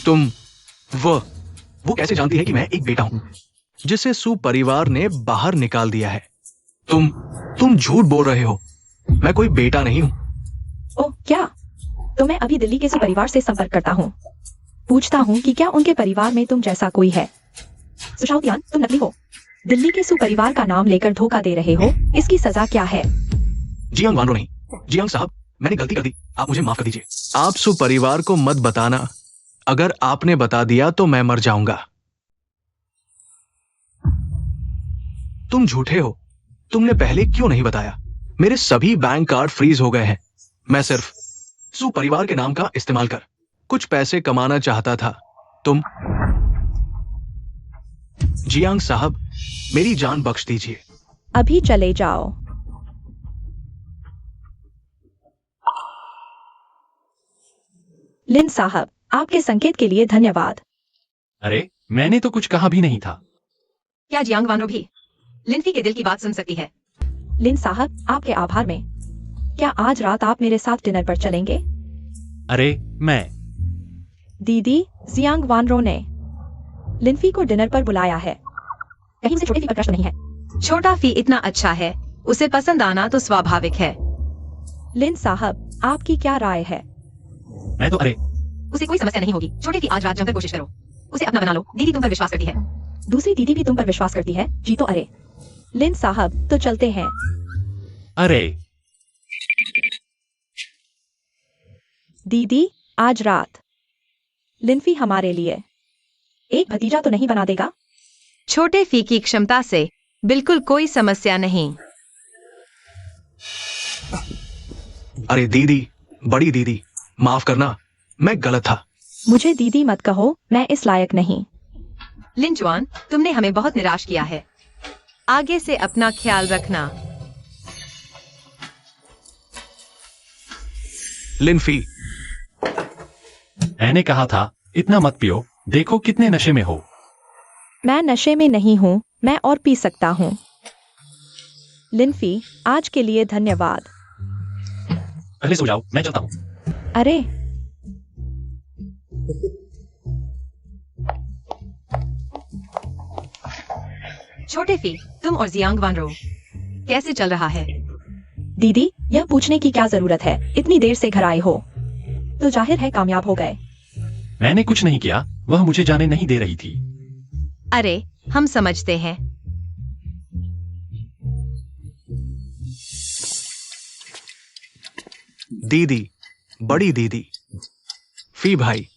तुम वो कैसे जानती है कि मैं एक बेटा हूं जिसे सु परिवार ने बाहर निकाल दिया है? तुम झूठ बोल रहे हो। मैं कोई बेटा नहीं हूं। ओह क्या? तो मैं अभी दिल्ली के सु परिवार से संपर्क करता हूँ। पूछता हूँ कि क्या उनके परिवार में तुम जैसा कोई है। सुशाओ तियान, तुम नकली हो। दिल्ली के सु परिवार का नाम लेकर धोखा दे रहे हो। इसकी सजा क्या है? जियांग वानरॉ नहीं, जियांग साहब, मैंने गलती कर दी। आप मुझे माफ कर दीजिए। आप सु परिवार को मत बताना। अगर आपने बता दिया तो मैं मर जाऊंगा। तुम झूठे हो। तुमने पहले क्यों नहीं बताया? मेरे सभी बैंक कार्ड फ्रीज हो गए हैं। मैं सिर्फ सु परिवार के नाम का इस्तेमाल कर कुछ पैसे कमाना चाहता था। तुम जियांग साहब, मेरी जान बख्श दीजिए। अभी चले जाओ। लिन साहब, आपके संकेत के लिए धन्यवाद। अरे मैंने तो कुछ कहा भी नहीं था। क्या जियांग वानरो भी लिनफी के दिल की बात सुन सकती है? लिन साहब, आपके आभार में। क्या आज रात आप मेरे साथ डिनर पर चलेंगे? अरे मैं दीदी, जियांग वानरो ने लिनफी को डिनर पर बुलाया है। कहीं से छोटे फी पर क्रश नहीं है। छोटा फी इतना अच्छा है, उसे पसंद आना तो स्वाभाविक है। लिन साहब, आपकी क्या राय है? मैं तो अरे उसे कोई समस्या नहीं होगी। छोटे फी आज रात जमकर कोशिश करो। उसे अपना बना लो। दीदी तुम पर विश्वास करती है। दूसरी दीदी भी तुम पर विश्वास करती है। जी तो अरे। लिन साहब, तो चलते हैं। अरे दीदी, आज रात लिनफी हमारे लिए एक भतीजा तो नहीं बना देगा? छोटे फी की क्षमता से बिल्कुल कोई समस्या नहीं। अरे दीदी, बड़ी दीदी, माफ करना, मैं गलत था। मुझे दीदी मत कहो, मैं इस लायक नहीं। लिन जुआन, तुमने हमें बहुत निराश किया है। आगे से अपना ख्याल रखना। लिनफी, मैंने कहा था इतना मत पियो, देखो कितने नशे में हो। मैं नशे में नहीं हूँ, मैं और पी सकता हूँ। लिनफी, आज के लिए धन्यवाद। पहले सो जाओ, मैं चलता हूँ। अरे, छोटे फी, तुम और जियांग वानरो कैसे चल रहा है? दीदी, यह पूछने की क्या जरूरत है? इतनी देर से घर आए हो तो जाहिर है कामयाब हो गए। मैंने कुछ नहीं किया, वह मुझे जाने नहीं दे रही थी। अरे, हम समझते हैं। दीदी, बड़ी दीदी, फी भाई।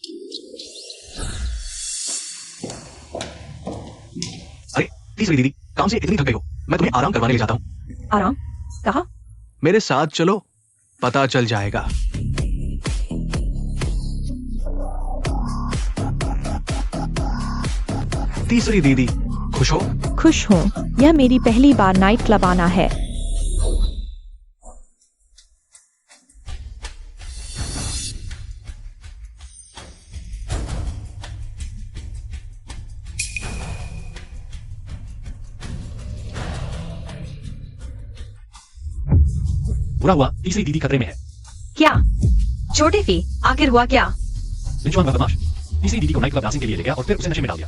अरे तीसरी दीदी, काम से इतनी थक गई हो, मैं तुम्हें आराम करवाने ले जाता हूँ। आराम? कहा? मेरे साथ चलो, पता चल जाएगा। तीसरी दीदी, खुश हो? खुश हूँ। यह मेरी पहली बार नाइट क्लब आना है। बुरा हुआ, तीसरी दीदी खतरे में है। क्या? छोटे फी, आखिर हुआ क्या? लिन जुआन बदमाश तीसरी दीदी को नाइट क्लब डांसिंग के लिए ले गया और फिर उसे नशे में डाल दिया।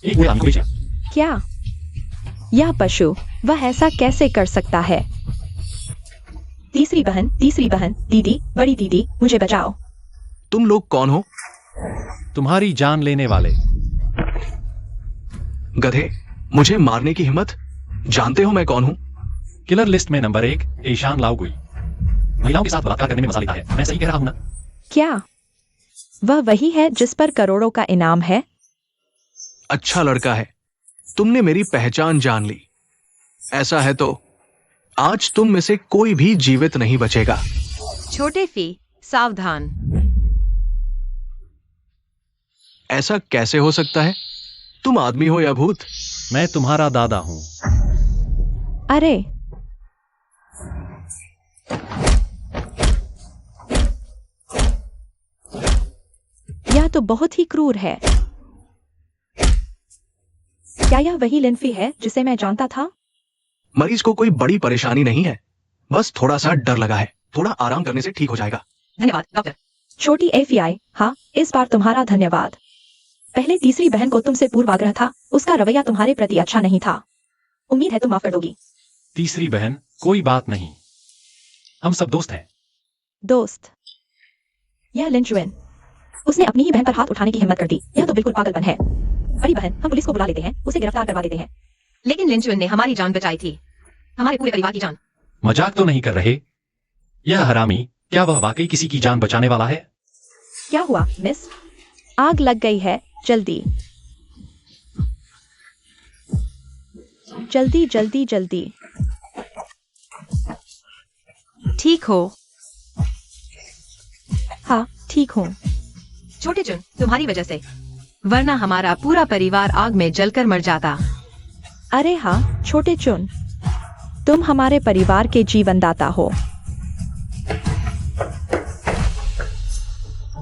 एक बूढ़े आदमी को बेचा। क्या? यह पशु, वह ऐसा कैसे कर सकता है? तीसरी बहन, दीदी, बड़ी दीदी, मुझे बचाओ। तुम लोग कौन हो? तुम्हारी जान लेने वाले। गधे, मुझे मारने की हिम्मत? जानते हो मैं कौन हूँ? किलर लिस्ट में नंबर 1 ईशान लाओगुई। महिलाओं के साथ बलात्कार करने में मजा लेता है, मैं सही कह रहा हूँ ना? क्या वह वही है जिस पर करोड़ों का इनाम है? अच्छा लड़का है, तुमने मेरी पहचान जान ली। ऐसा है तो आज तुम में से कोई भी जीवित नहीं बचेगा। छोटे फी, सावधान। ऐसा कैसे हो सकता है? तुम आदमी हो या भूत? मैं तुम्हारा दादा हूं। अरे, यह तो बहुत ही क्रूर है। क्या यह वही लिनफी है जिसे मैं जानता था? मरीज को कोई बड़ी परेशानी नहीं है, बस थोड़ा सा डर लगा है। थोड़ा आराम करने से ठीक हो जाएगा। धन्यवाद डॉक्टर। छोटी एफआई, हाँ, इस बार तुम्हारा धन्यवाद। पहले तीसरी बहन को तुमसे पूर्वाग्रह था, उसका रवैया तुम्हारे प्रति अच्छा नहीं था। उम्मीद है तुम माफ कर दोगी। तीसरी बहन, कोई बात नहीं, हम सब दोस्त हैं। दोस्त? यह लिन जुएन, उसने अपनी ही बहन पर हाथ उठाने की हिम्मत कर दी। यह तो बिल्कुल पागलपन है। बड़ी बहन, हम पुलिस को बुला लेते हैं, उसे गिरफ्तार करवा देते हैं। लेकिन लिन जुएन ने हमारी जान बचाई थी, हमारे पूरे परिवार की जान। मजाक तो नहीं कर रहे? यह हरामी, क्या वह वाकई किसी की जान बचाने वाला है? क्या हुआ मिस? आग लग गई है, जल्दी जल्दी जल्दी जल्दी। ठीक हो? हाँ, ठीक हूँ। छोटे चुन, तुम्हारी वजह से, वरना हमारा पूरा परिवार आग में जलकर मर जाता। अरे हाँ, छोटे चुन, तुम हमारे परिवार के जीवनदाता हो।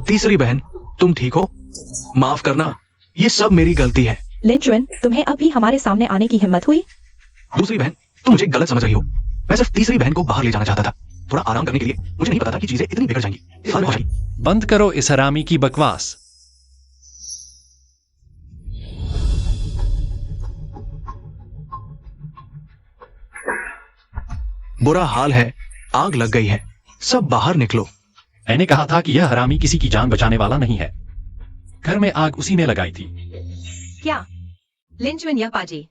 तीसरी बहन, तुम ठीक हो? माफ करना, ये सब मेरी गलती है। लिन जुएन, तुम्हें अब भी हमारे सामने आने की हिम्मत हुई? दूसरी बहन, तुम मुझे गलत समझ रही हो। मैं सिर्फ तीसरी बहन को बाहर ले जाना चाहता था, थोड़ा आराम करने के लिए। मुझे नहीं पता था कि चीजें इतनी बिगड़ जाएंगी। इस हाल में हो जाएगी। बंद करो इस हरामी की बकवास। बुरा हाल है, आग लग गई है, सब बाहर निकलो। मैंने कहा था कि यह हरामी किसी की जान बचाने वाला नहीं है। घर में आग उसी ने लगाई थी। क्या? लिन जुएन या पाजी,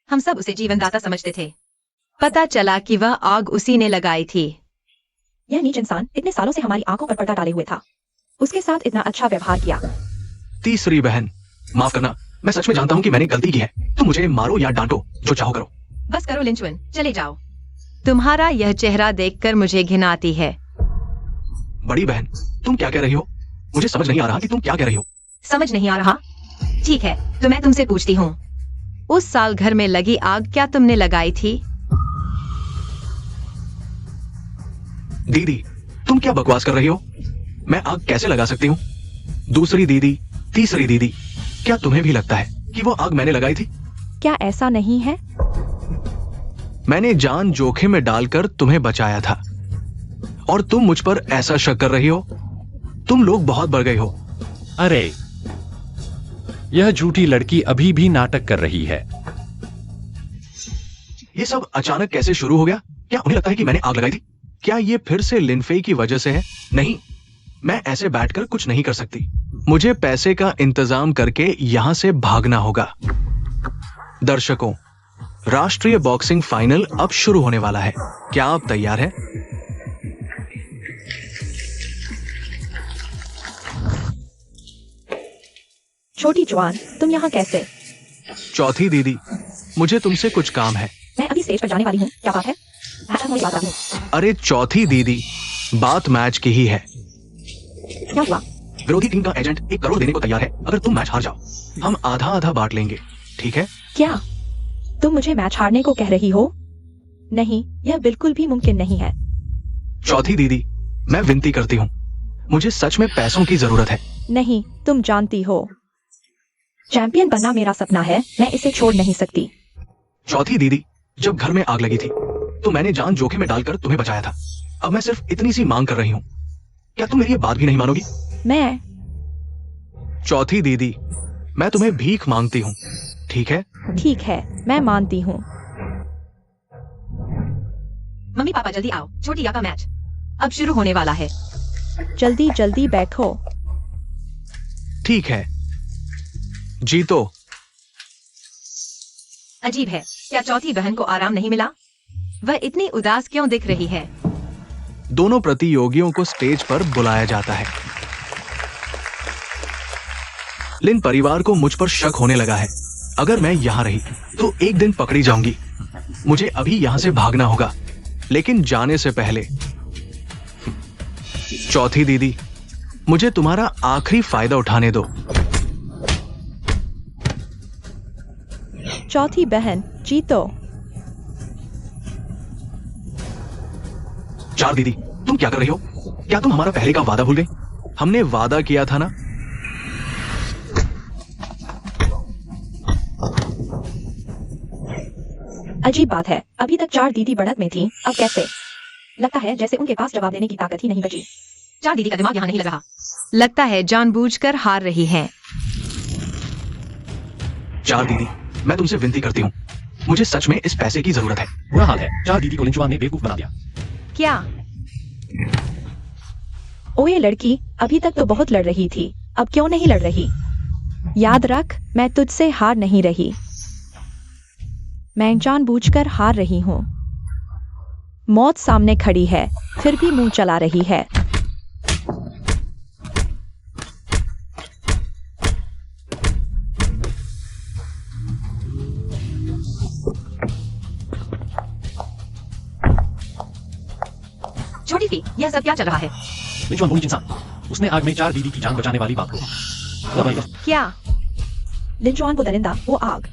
हम सब उसे जीवनदाता समझते थे। पता चला कि वह आग उसी ने लगाई थी। यह नीच इंसान इतने सालों से हमारी आंखों पर पर्दा डाले हुए था, उसके साथ इतना अच्छा व्यवहार किया। तीसरी बहन, माफ करना, मैं सच में जानता हूँ कि मैंने गलती की है। तुम मुझे मारो या डांटो, जो चाहो करो। बस करो लिन जुएन, चले जाओ। तुम्हारा यह चेहरा देखकर मुझे घिन आती है। बड़ी बहन, तुम क्या कह रही हो? मुझे समझ नहीं आ रहा कि तुम क्या कह रही हो। समझ नहीं आ रहा? ठीक है, तो मैं तुमसे पूछती हूँ, उस साल घर में लगी आग क्या तुमने लगाई थी? दीदी, तुम क्या बकवास कर रही हो? मैं आग कैसे लगा सकती हूँ? दूसरी दीदी, तीसरी दीदी, क्या तुम्हें भी लगता है कि वो आग मैंने लगाई थी? क्या ऐसा नहीं है? मैंने जान जोखिम में डालकर तुम्हें बचाया था और तुम मुझ पर ऐसा शक कर रही हो? तुम लोग बहुत बढ़ गए हो। अरे, यह झूठी लड़की अभी भी नाटक कर रही है। ये सब अचानक कैसे शुरू हो गया? क्या उन्हें लगता है कि मैंने आग लगाई थी? क्या ये फिर से लिनफेई की वजह से है? नहीं, मैं ऐसे बैठकर कुछ नहीं कर सकती। मुझे पैसे का इंतजाम करके यहां से भागना होगा। दर्शकों, राष्ट्रीय बॉक्सिंग फाइनल अब शुरू होने वाला है। क्या आप तैयार हैं? छोटी जवान, तुम यहाँ कैसे? चौथी दीदी, मुझे तुमसे कुछ काम है। मैं अभी स्टेज पर जाने वाली हूँ। क्या बात है? अच्छा, मैं बात हूँ। अरे चौथी दीदी, बात मैच की ही है। क्या हुआ? विरोधी टीम का एजेंट 1 करोड़ देने को तैयार है अगर तुम मैच हार जाओ। हम आधा आधा बांट लेंगे, ठीक है? क्या तुम मुझे मैच हारने को कह रही हो? नहीं, यह बिल्कुल भी मुमकिन नहीं है। चौथी दीदी, मैं विनती करती हूँ, मुझे सच में पैसों की जरूरत है। नहीं, तुम जानती हो, चैंपियन बनना मेरा सपना है। मैं इसे छोड़ नहीं सकती। चौथी दीदी, जब घर में आग लगी थी तो मैंने जान जोखिम में डालकर तुम्हें बचाया था। अब मैं सिर्फ इतनी सी मांग कर रही हूँ। क्या तुम मेरी ये बात भी नहीं मानोगी? मैं चौथी दीदी, मैं तुम्हें भीख मांगती हूँ, ठीक है? ठीक है, मैं मानती हूँ। मम्मी पापा जल्दी आओ, छोटी या का मैच अब शुरू होने वाला है। जल्दी जल्दी बैठो। ठीक है, जीतो। अजीब है, क्या चौथी बहन को आराम नहीं मिला? वह इतनी उदास क्यों दिख रही है? दोनों प्रतियोगियों को स्टेज पर बुलाया जाता है। लिन परिवार को मुझ पर शक होने लगा है। अगर मैं यहां रही तो एक दिन पकड़ी जाऊंगी। मुझे अभी यहां से भागना होगा, लेकिन जाने से पहले चौथी दीदी, मुझे तुम्हारा आखिरी फायदा उठाने दो। चौथी बहन, जीतो। चार दीदी, तुम क्या कर रही हो? क्या तुम हमारा पहले का वादा भूल गई? हमने वादा किया था ना। अजीब बात है, अभी तक 4 दीदी बढ़त में थी, अब कैसे? लगता है जैसे उनके पास जवाब देने की ताकत ही नहीं बची। 4 दीदी का दिमाग यहाँ नहीं लग रहा। लगता है जानबूझकर हार रही है। चार दीदी, मैं तुमसे विनती करती हूँ, मुझे सच में इस पैसे की जरूरत है। बुरा हाल है, 4 दीदी को लिंचुआन ने बेवकूफ बना दिया। क्या? ओए लड़की, अभी तक तो बहुत लड़ रही थी, अब क्यों नहीं लड़ रही? याद रख, मैं तुझसे हार नहीं रही। मैं जानबूझकर हार रही हूँ। मौत सामने खड़ी है, फिर भी मुंह चला रही है। छोटी सी, यह सब क्या चल रहा है? लिंचुआन पुलिस इंसान, उसने आग में 4 दीदी की जान बचाने वाली बात को क्या? लिंचुआन को दरिंदा, वो आग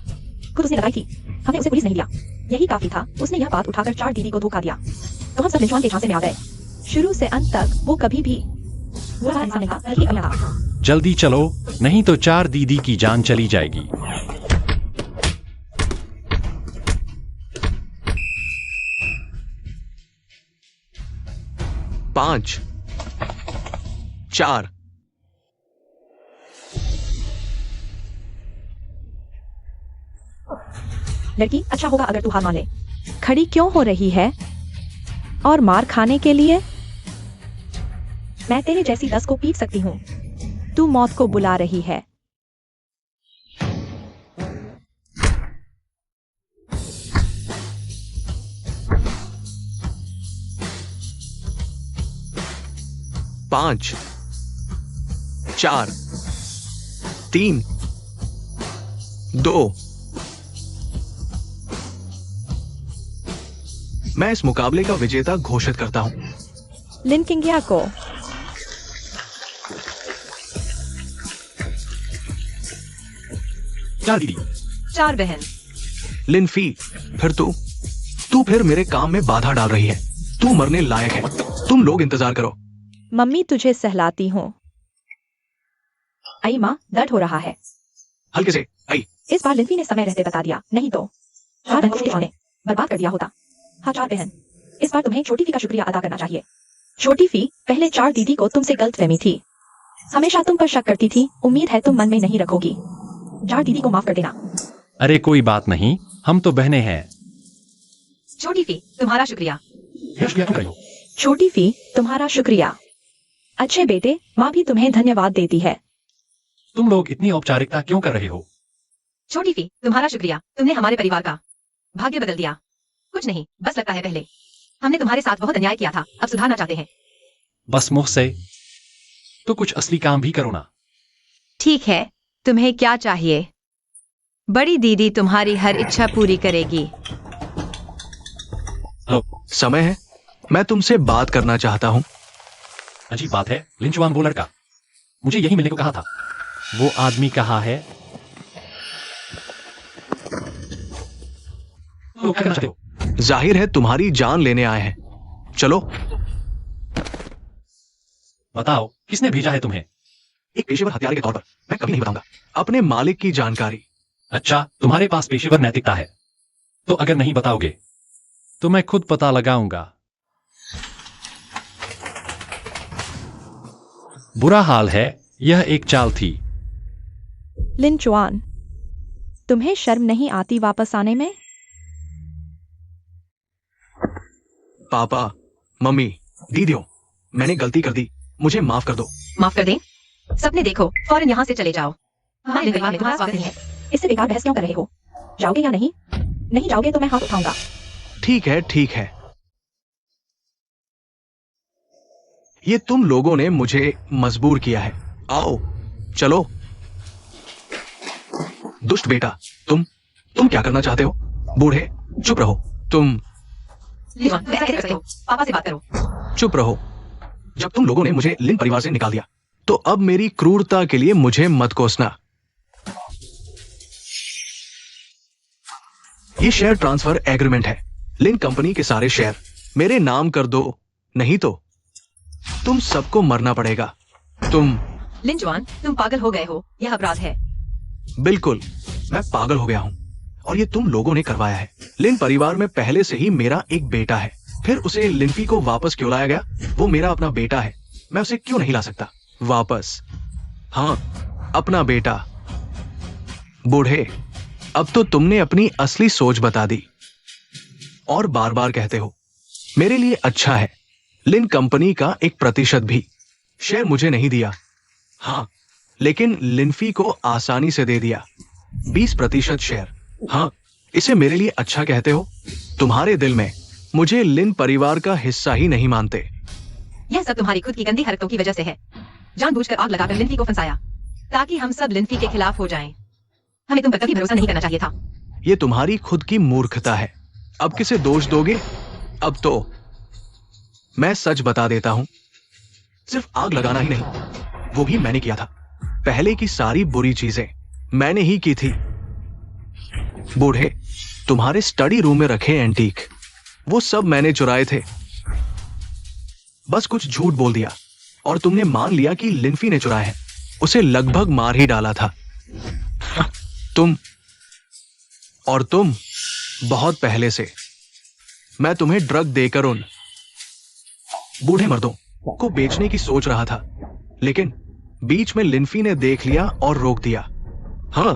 खुद उसने लगाई थी। हमने उसे पुलिस नहीं लिया, यही काफी था। उसने यह बात उठाकर 4 दीदी को धोखा दिया, तो हम सब लिंचुआन के झांसे में आ गए। शुरू से अंत तक वो कभी भी बुरा इंसान नहीं था, बल्कि अगला था। जल्दी चलो, नहीं तो 4 दीदी की जान चली जाएगी। पांच, 4। लड़की, अच्छा होगा अगर तू हार मान ले। खड़ी क्यों हो रही है? और मार खाने के लिए? मैं तेरे जैसी 10 को पीट सकती हूँ। तू मौत को बुला रही है। पांच, 4, 3, 2। मैं इस मुकाबले का विजेता घोषित करता हूं। लिन किंगिया को 4 दीदी। 4 बहन। लिनफी, फिर तू फिर मेरे काम में बाधा डाल रही है। तू मरने लायक है। तुम लोग इंतजार करो। मम्मी तुझे सहलाती हूँ। आई माँ, दर्द हो रहा है। हल्के से आई। इस बार लिंफी ने समय रहते बता दिया, नहीं तो 4 बहन को ने बर्बाद कर दिया होता। हाँ 4 बहन, इस बार तुम्हें छोटी फी का शुक्रिया अदा करना चाहिए। छोटी फी, पहले 4 दीदी को तुमसे गलतफहमी थी, हमेशा तुम पर शक करती थी। उम्मीद है तुम मन में नहीं रखोगी। 4 दीदी को माफ कर देना। अरे कोई बात नहीं, हम तो बहनें हैं। छोटी फी, तुम्हारा शुक्रिया। यह शुक्रिया क्यों करो? छोटी फी, तुम्हारा शुक्रिया। अच्छे बेटे, माँ भी तुम्हें धन्यवाद देती है। तुम लोग इतनी औपचारिकता क्यों कर रहे हो? छोटी फी, तुम्हारा शुक्रिया। तुमने हमारे परिवार का भाग्य बदल दिया। कुछ नहीं, बस लगता है पहले हमने तुम्हारे साथ बहुत अन्याय किया था, अब सुधारना चाहते हैं। बस मुंह से तो कुछ असली काम भी करो ना। ठीक है, तुम्हें क्या चाहिए? बड़ी दीदी तुम्हारी हर इच्छा पूरी करेगी। समय है, मैं तुमसे बात करना चाहता हूँ। अजीब बात है, लिंचुआन वो लड़का मुझे यही मिलने को कहा था। वो आदमी कहाँ है? तो क्या करना चाहते हो? जाहिर है तुम्हारी जान लेने आए हैं। चलो। बताओ, किसने भेजा है तुम्हें? एक पेशेवर हत्यारे के तौर पर मैं कभी नहीं बताऊंगा अपने मालिक की जानकारी। अच्छा, तुम्हारे पास पेशेवर नैतिकता है, तो अगर नहीं बताओगे तो मैं खुद पता लगाऊंगा। बुरा हाल है, यह एक चाल थी। लिंचुआन, तुम्हें शर्म नहीं आती वापस आने में? पापा, मम्मी, दीदियों, मैंने गलती कर दी, मुझे माफ कर दो। माफ कर दें? सपने देखो, फौरन यहाँ से चले जाओ। हमारे परिवार में तुम्हारा स्वागत नहीं है। इससे बेकार बहस क्यों कर रहे हो? जाओगे या नहीं? नहीं जाओगे तो मैं हाथ उठाऊंगा। ठीक है, ठीक है। ये तुम लोगों ने मुझे मजबूर किया है। आओ, चलो। दुष्ट बेटा, तुम क्या करना चाहते हो? बूढ़े, चुप रहो। तुम लिंचुआन, तुम ऐसा कैसे कर सकते हो? पापा से बात करो। चुप रहो। जब तुम लोगों ने मुझे लिन परिवार से निकाल दिया, तो अब मेरी क्रूरता के लिए मुझे मत कोसना। ये शेयर ट्रांसफर एग्रीमेंट है। लिन कंपनी के सारे शेयर मेरे नाम कर दो, नहीं तो तुम सबको मरना पड़ेगा। तुम लिंचुआन, तुम पागल हो गए हो, यह अपराध है। बिल्कुल, मैं पागल हो गया हूं और ये तुम लोगों ने करवाया है। लिन परिवार में पहले से ही मेरा एक बेटा है, फिर उसे लिनफी को वापस क्यों लाया गया? वो मेरा अपना बेटा है, मैं उसे क्यों नहीं ला सकता वापस? हाँ, अपना बेटा। बूढ़े, अब तो तुमने अपनी असली सोच बता दी और बार बार कहते हो। मेरे लिए अच्छा है, लिन कंपनी का 1% भी शेयर मुझे नहीं दिया। हाँ, लेकिन लिनफी को आसानी से दे दिया 20% शेयर। हाँ, इसे मेरे लिए अच्छा कहते हो? तुम्हारे दिल में मुझे लिन परिवार का हिस्सा ही नहीं मानते। यह सब तुम्हारी खुद की गंदी हरकतों की वजह से है। जानबूझकर आग लगाकर लिनफी को फंसाया ताकि हम सब लिनफी के खिलाफ हो जाएं। हमें तुम पर कभी भरोसा नहीं करना चाहिए था। ये तुम्हारी खुद की मूर्खता है। अब किसे दोष दोगे? अब तो मैं सच बता देता हूं। सिर्फ आग लगाना ही नहीं, वो भी मैंने किया था। पहले की सारी बुरी चीजें मैंने ही की थी। बूढ़े, तुम्हारे स्टडी रूम में रखे एंटीक, वो सब मैंने चुराए थे। बस कुछ झूठ बोल दिया और तुमने मान लिया कि लिनफी ने चुराए हैं। उसे लगभग मार ही डाला था। तुम बहुत पहले से मैं तुम्हें ड्रग देकर उन बूढ़े मर्दों को बेचने की सोच रहा था, लेकिन बीच में लिनफी ने देख लिया और रोक दिया। हाँ,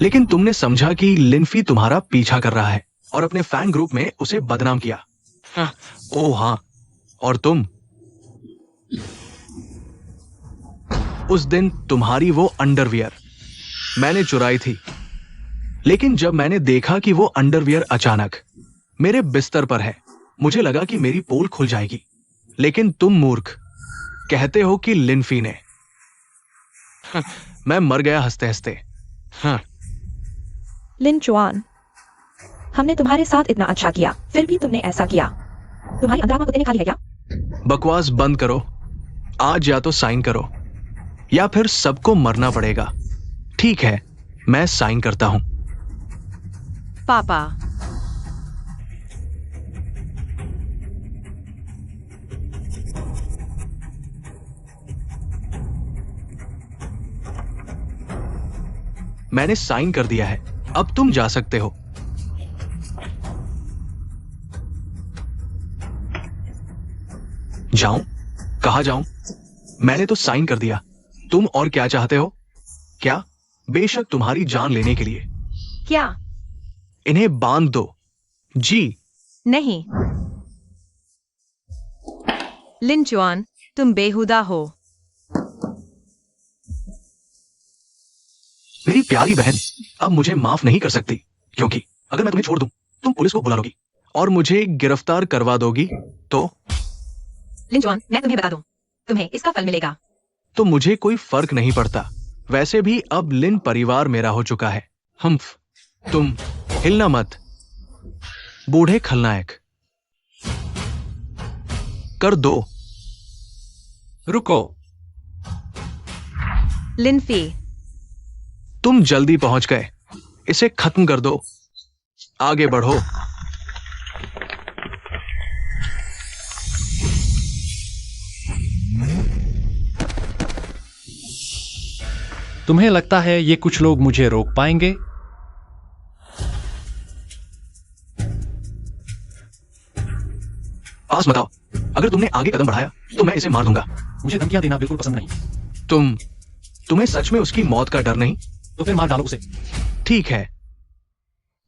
लेकिन तुमने समझा कि लिनफी तुम्हारा पीछा कर रहा है और अपने फैन ग्रुप में उसे बदनाम किया। हाँ, ओह हाँ, और तुम उस दिन तुम्हारी वो अंडरवियर मैंने चुराई थी, लेकिन जब मैंने देखा कि वो अंडरवियर अचानक मेरे बिस्तर पर है, मुझे लगा कि मेरी पोल खुल जाएगी। लेकिन तुम मूर्ख कहते हो कि लिनफी ने। मैं मर गया हंसते हंसते। हाँ। लिंचुआन, हमने तुम्हारे साथ इतना अच्छा किया, फिर भी तुमने ऐसा किया। तुम्हारी अंतरात्मा कुत्ते ने खा लिया क्या? बकवास बंद करो। आज या तो साइन करो या फिर सबको मरना पड़ेगा। ठीक है, मैं साइन करता हूं। पापा, मैंने साइन कर दिया है, अब तुम जा सकते हो। जाऊं? कहाँ जाऊं? मैंने तो साइन कर दिया। तुम और क्या चाहते हो? क्या? बेशक तुम्हारी जान लेने के लिए। क्या? इन्हें बांध दो। जी। नहीं। लिन चुआन, तुम बेहुदा हो। मेरी प्यारी बहन अब मुझे माफ नहीं कर सकती, क्योंकि अगर मैं तुम्हें छोड़ दूं, तुम पुलिस को बुला लोगी और मुझे गिरफ्तार करवा दोगी। तो लिन जुआन, मैं तुम्हें बता दूं, तुम्हें इसका फल मिलेगा। तो मुझे कोई फर्क नहीं पड़ता। वैसे भी अब लिन परिवार मेरा हो चुका है। हम्फ, तुम हिलना मत, बूढ़े खलनायक। कर दो। रुको। लिनफी, तुम जल्दी पहुंच गए, इसे खत्म कर दो। आगे बढ़ो। तुम्हें लगता है ये कुछ लोग मुझे रोक पाएंगे? पास मत आओ। अगर तुमने आगे कदम बढ़ाया तो मैं इसे मार दूंगा। मुझे धमकियां देना बिल्कुल पसंद नहीं। तुम्हें सच में उसकी मौत का डर नहीं? तो फिर मार डालो उसे। ठीक है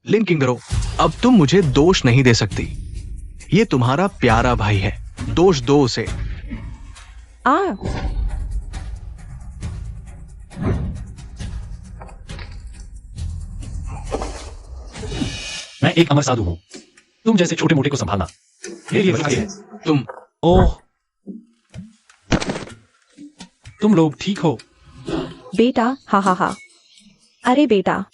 लिन किंगरो, अब तुम मुझे दोष नहीं दे सकती। ये तुम्हारा प्यारा भाई है, दोष दो उसे। आ मैं एक अमर साधु हूं, तुम जैसे छोटे मोटे को संभालना मेरे लिए वही है। तुम ओह, तुम लोग ठीक हो? बेटा, हा हा हा। अरे बेटा,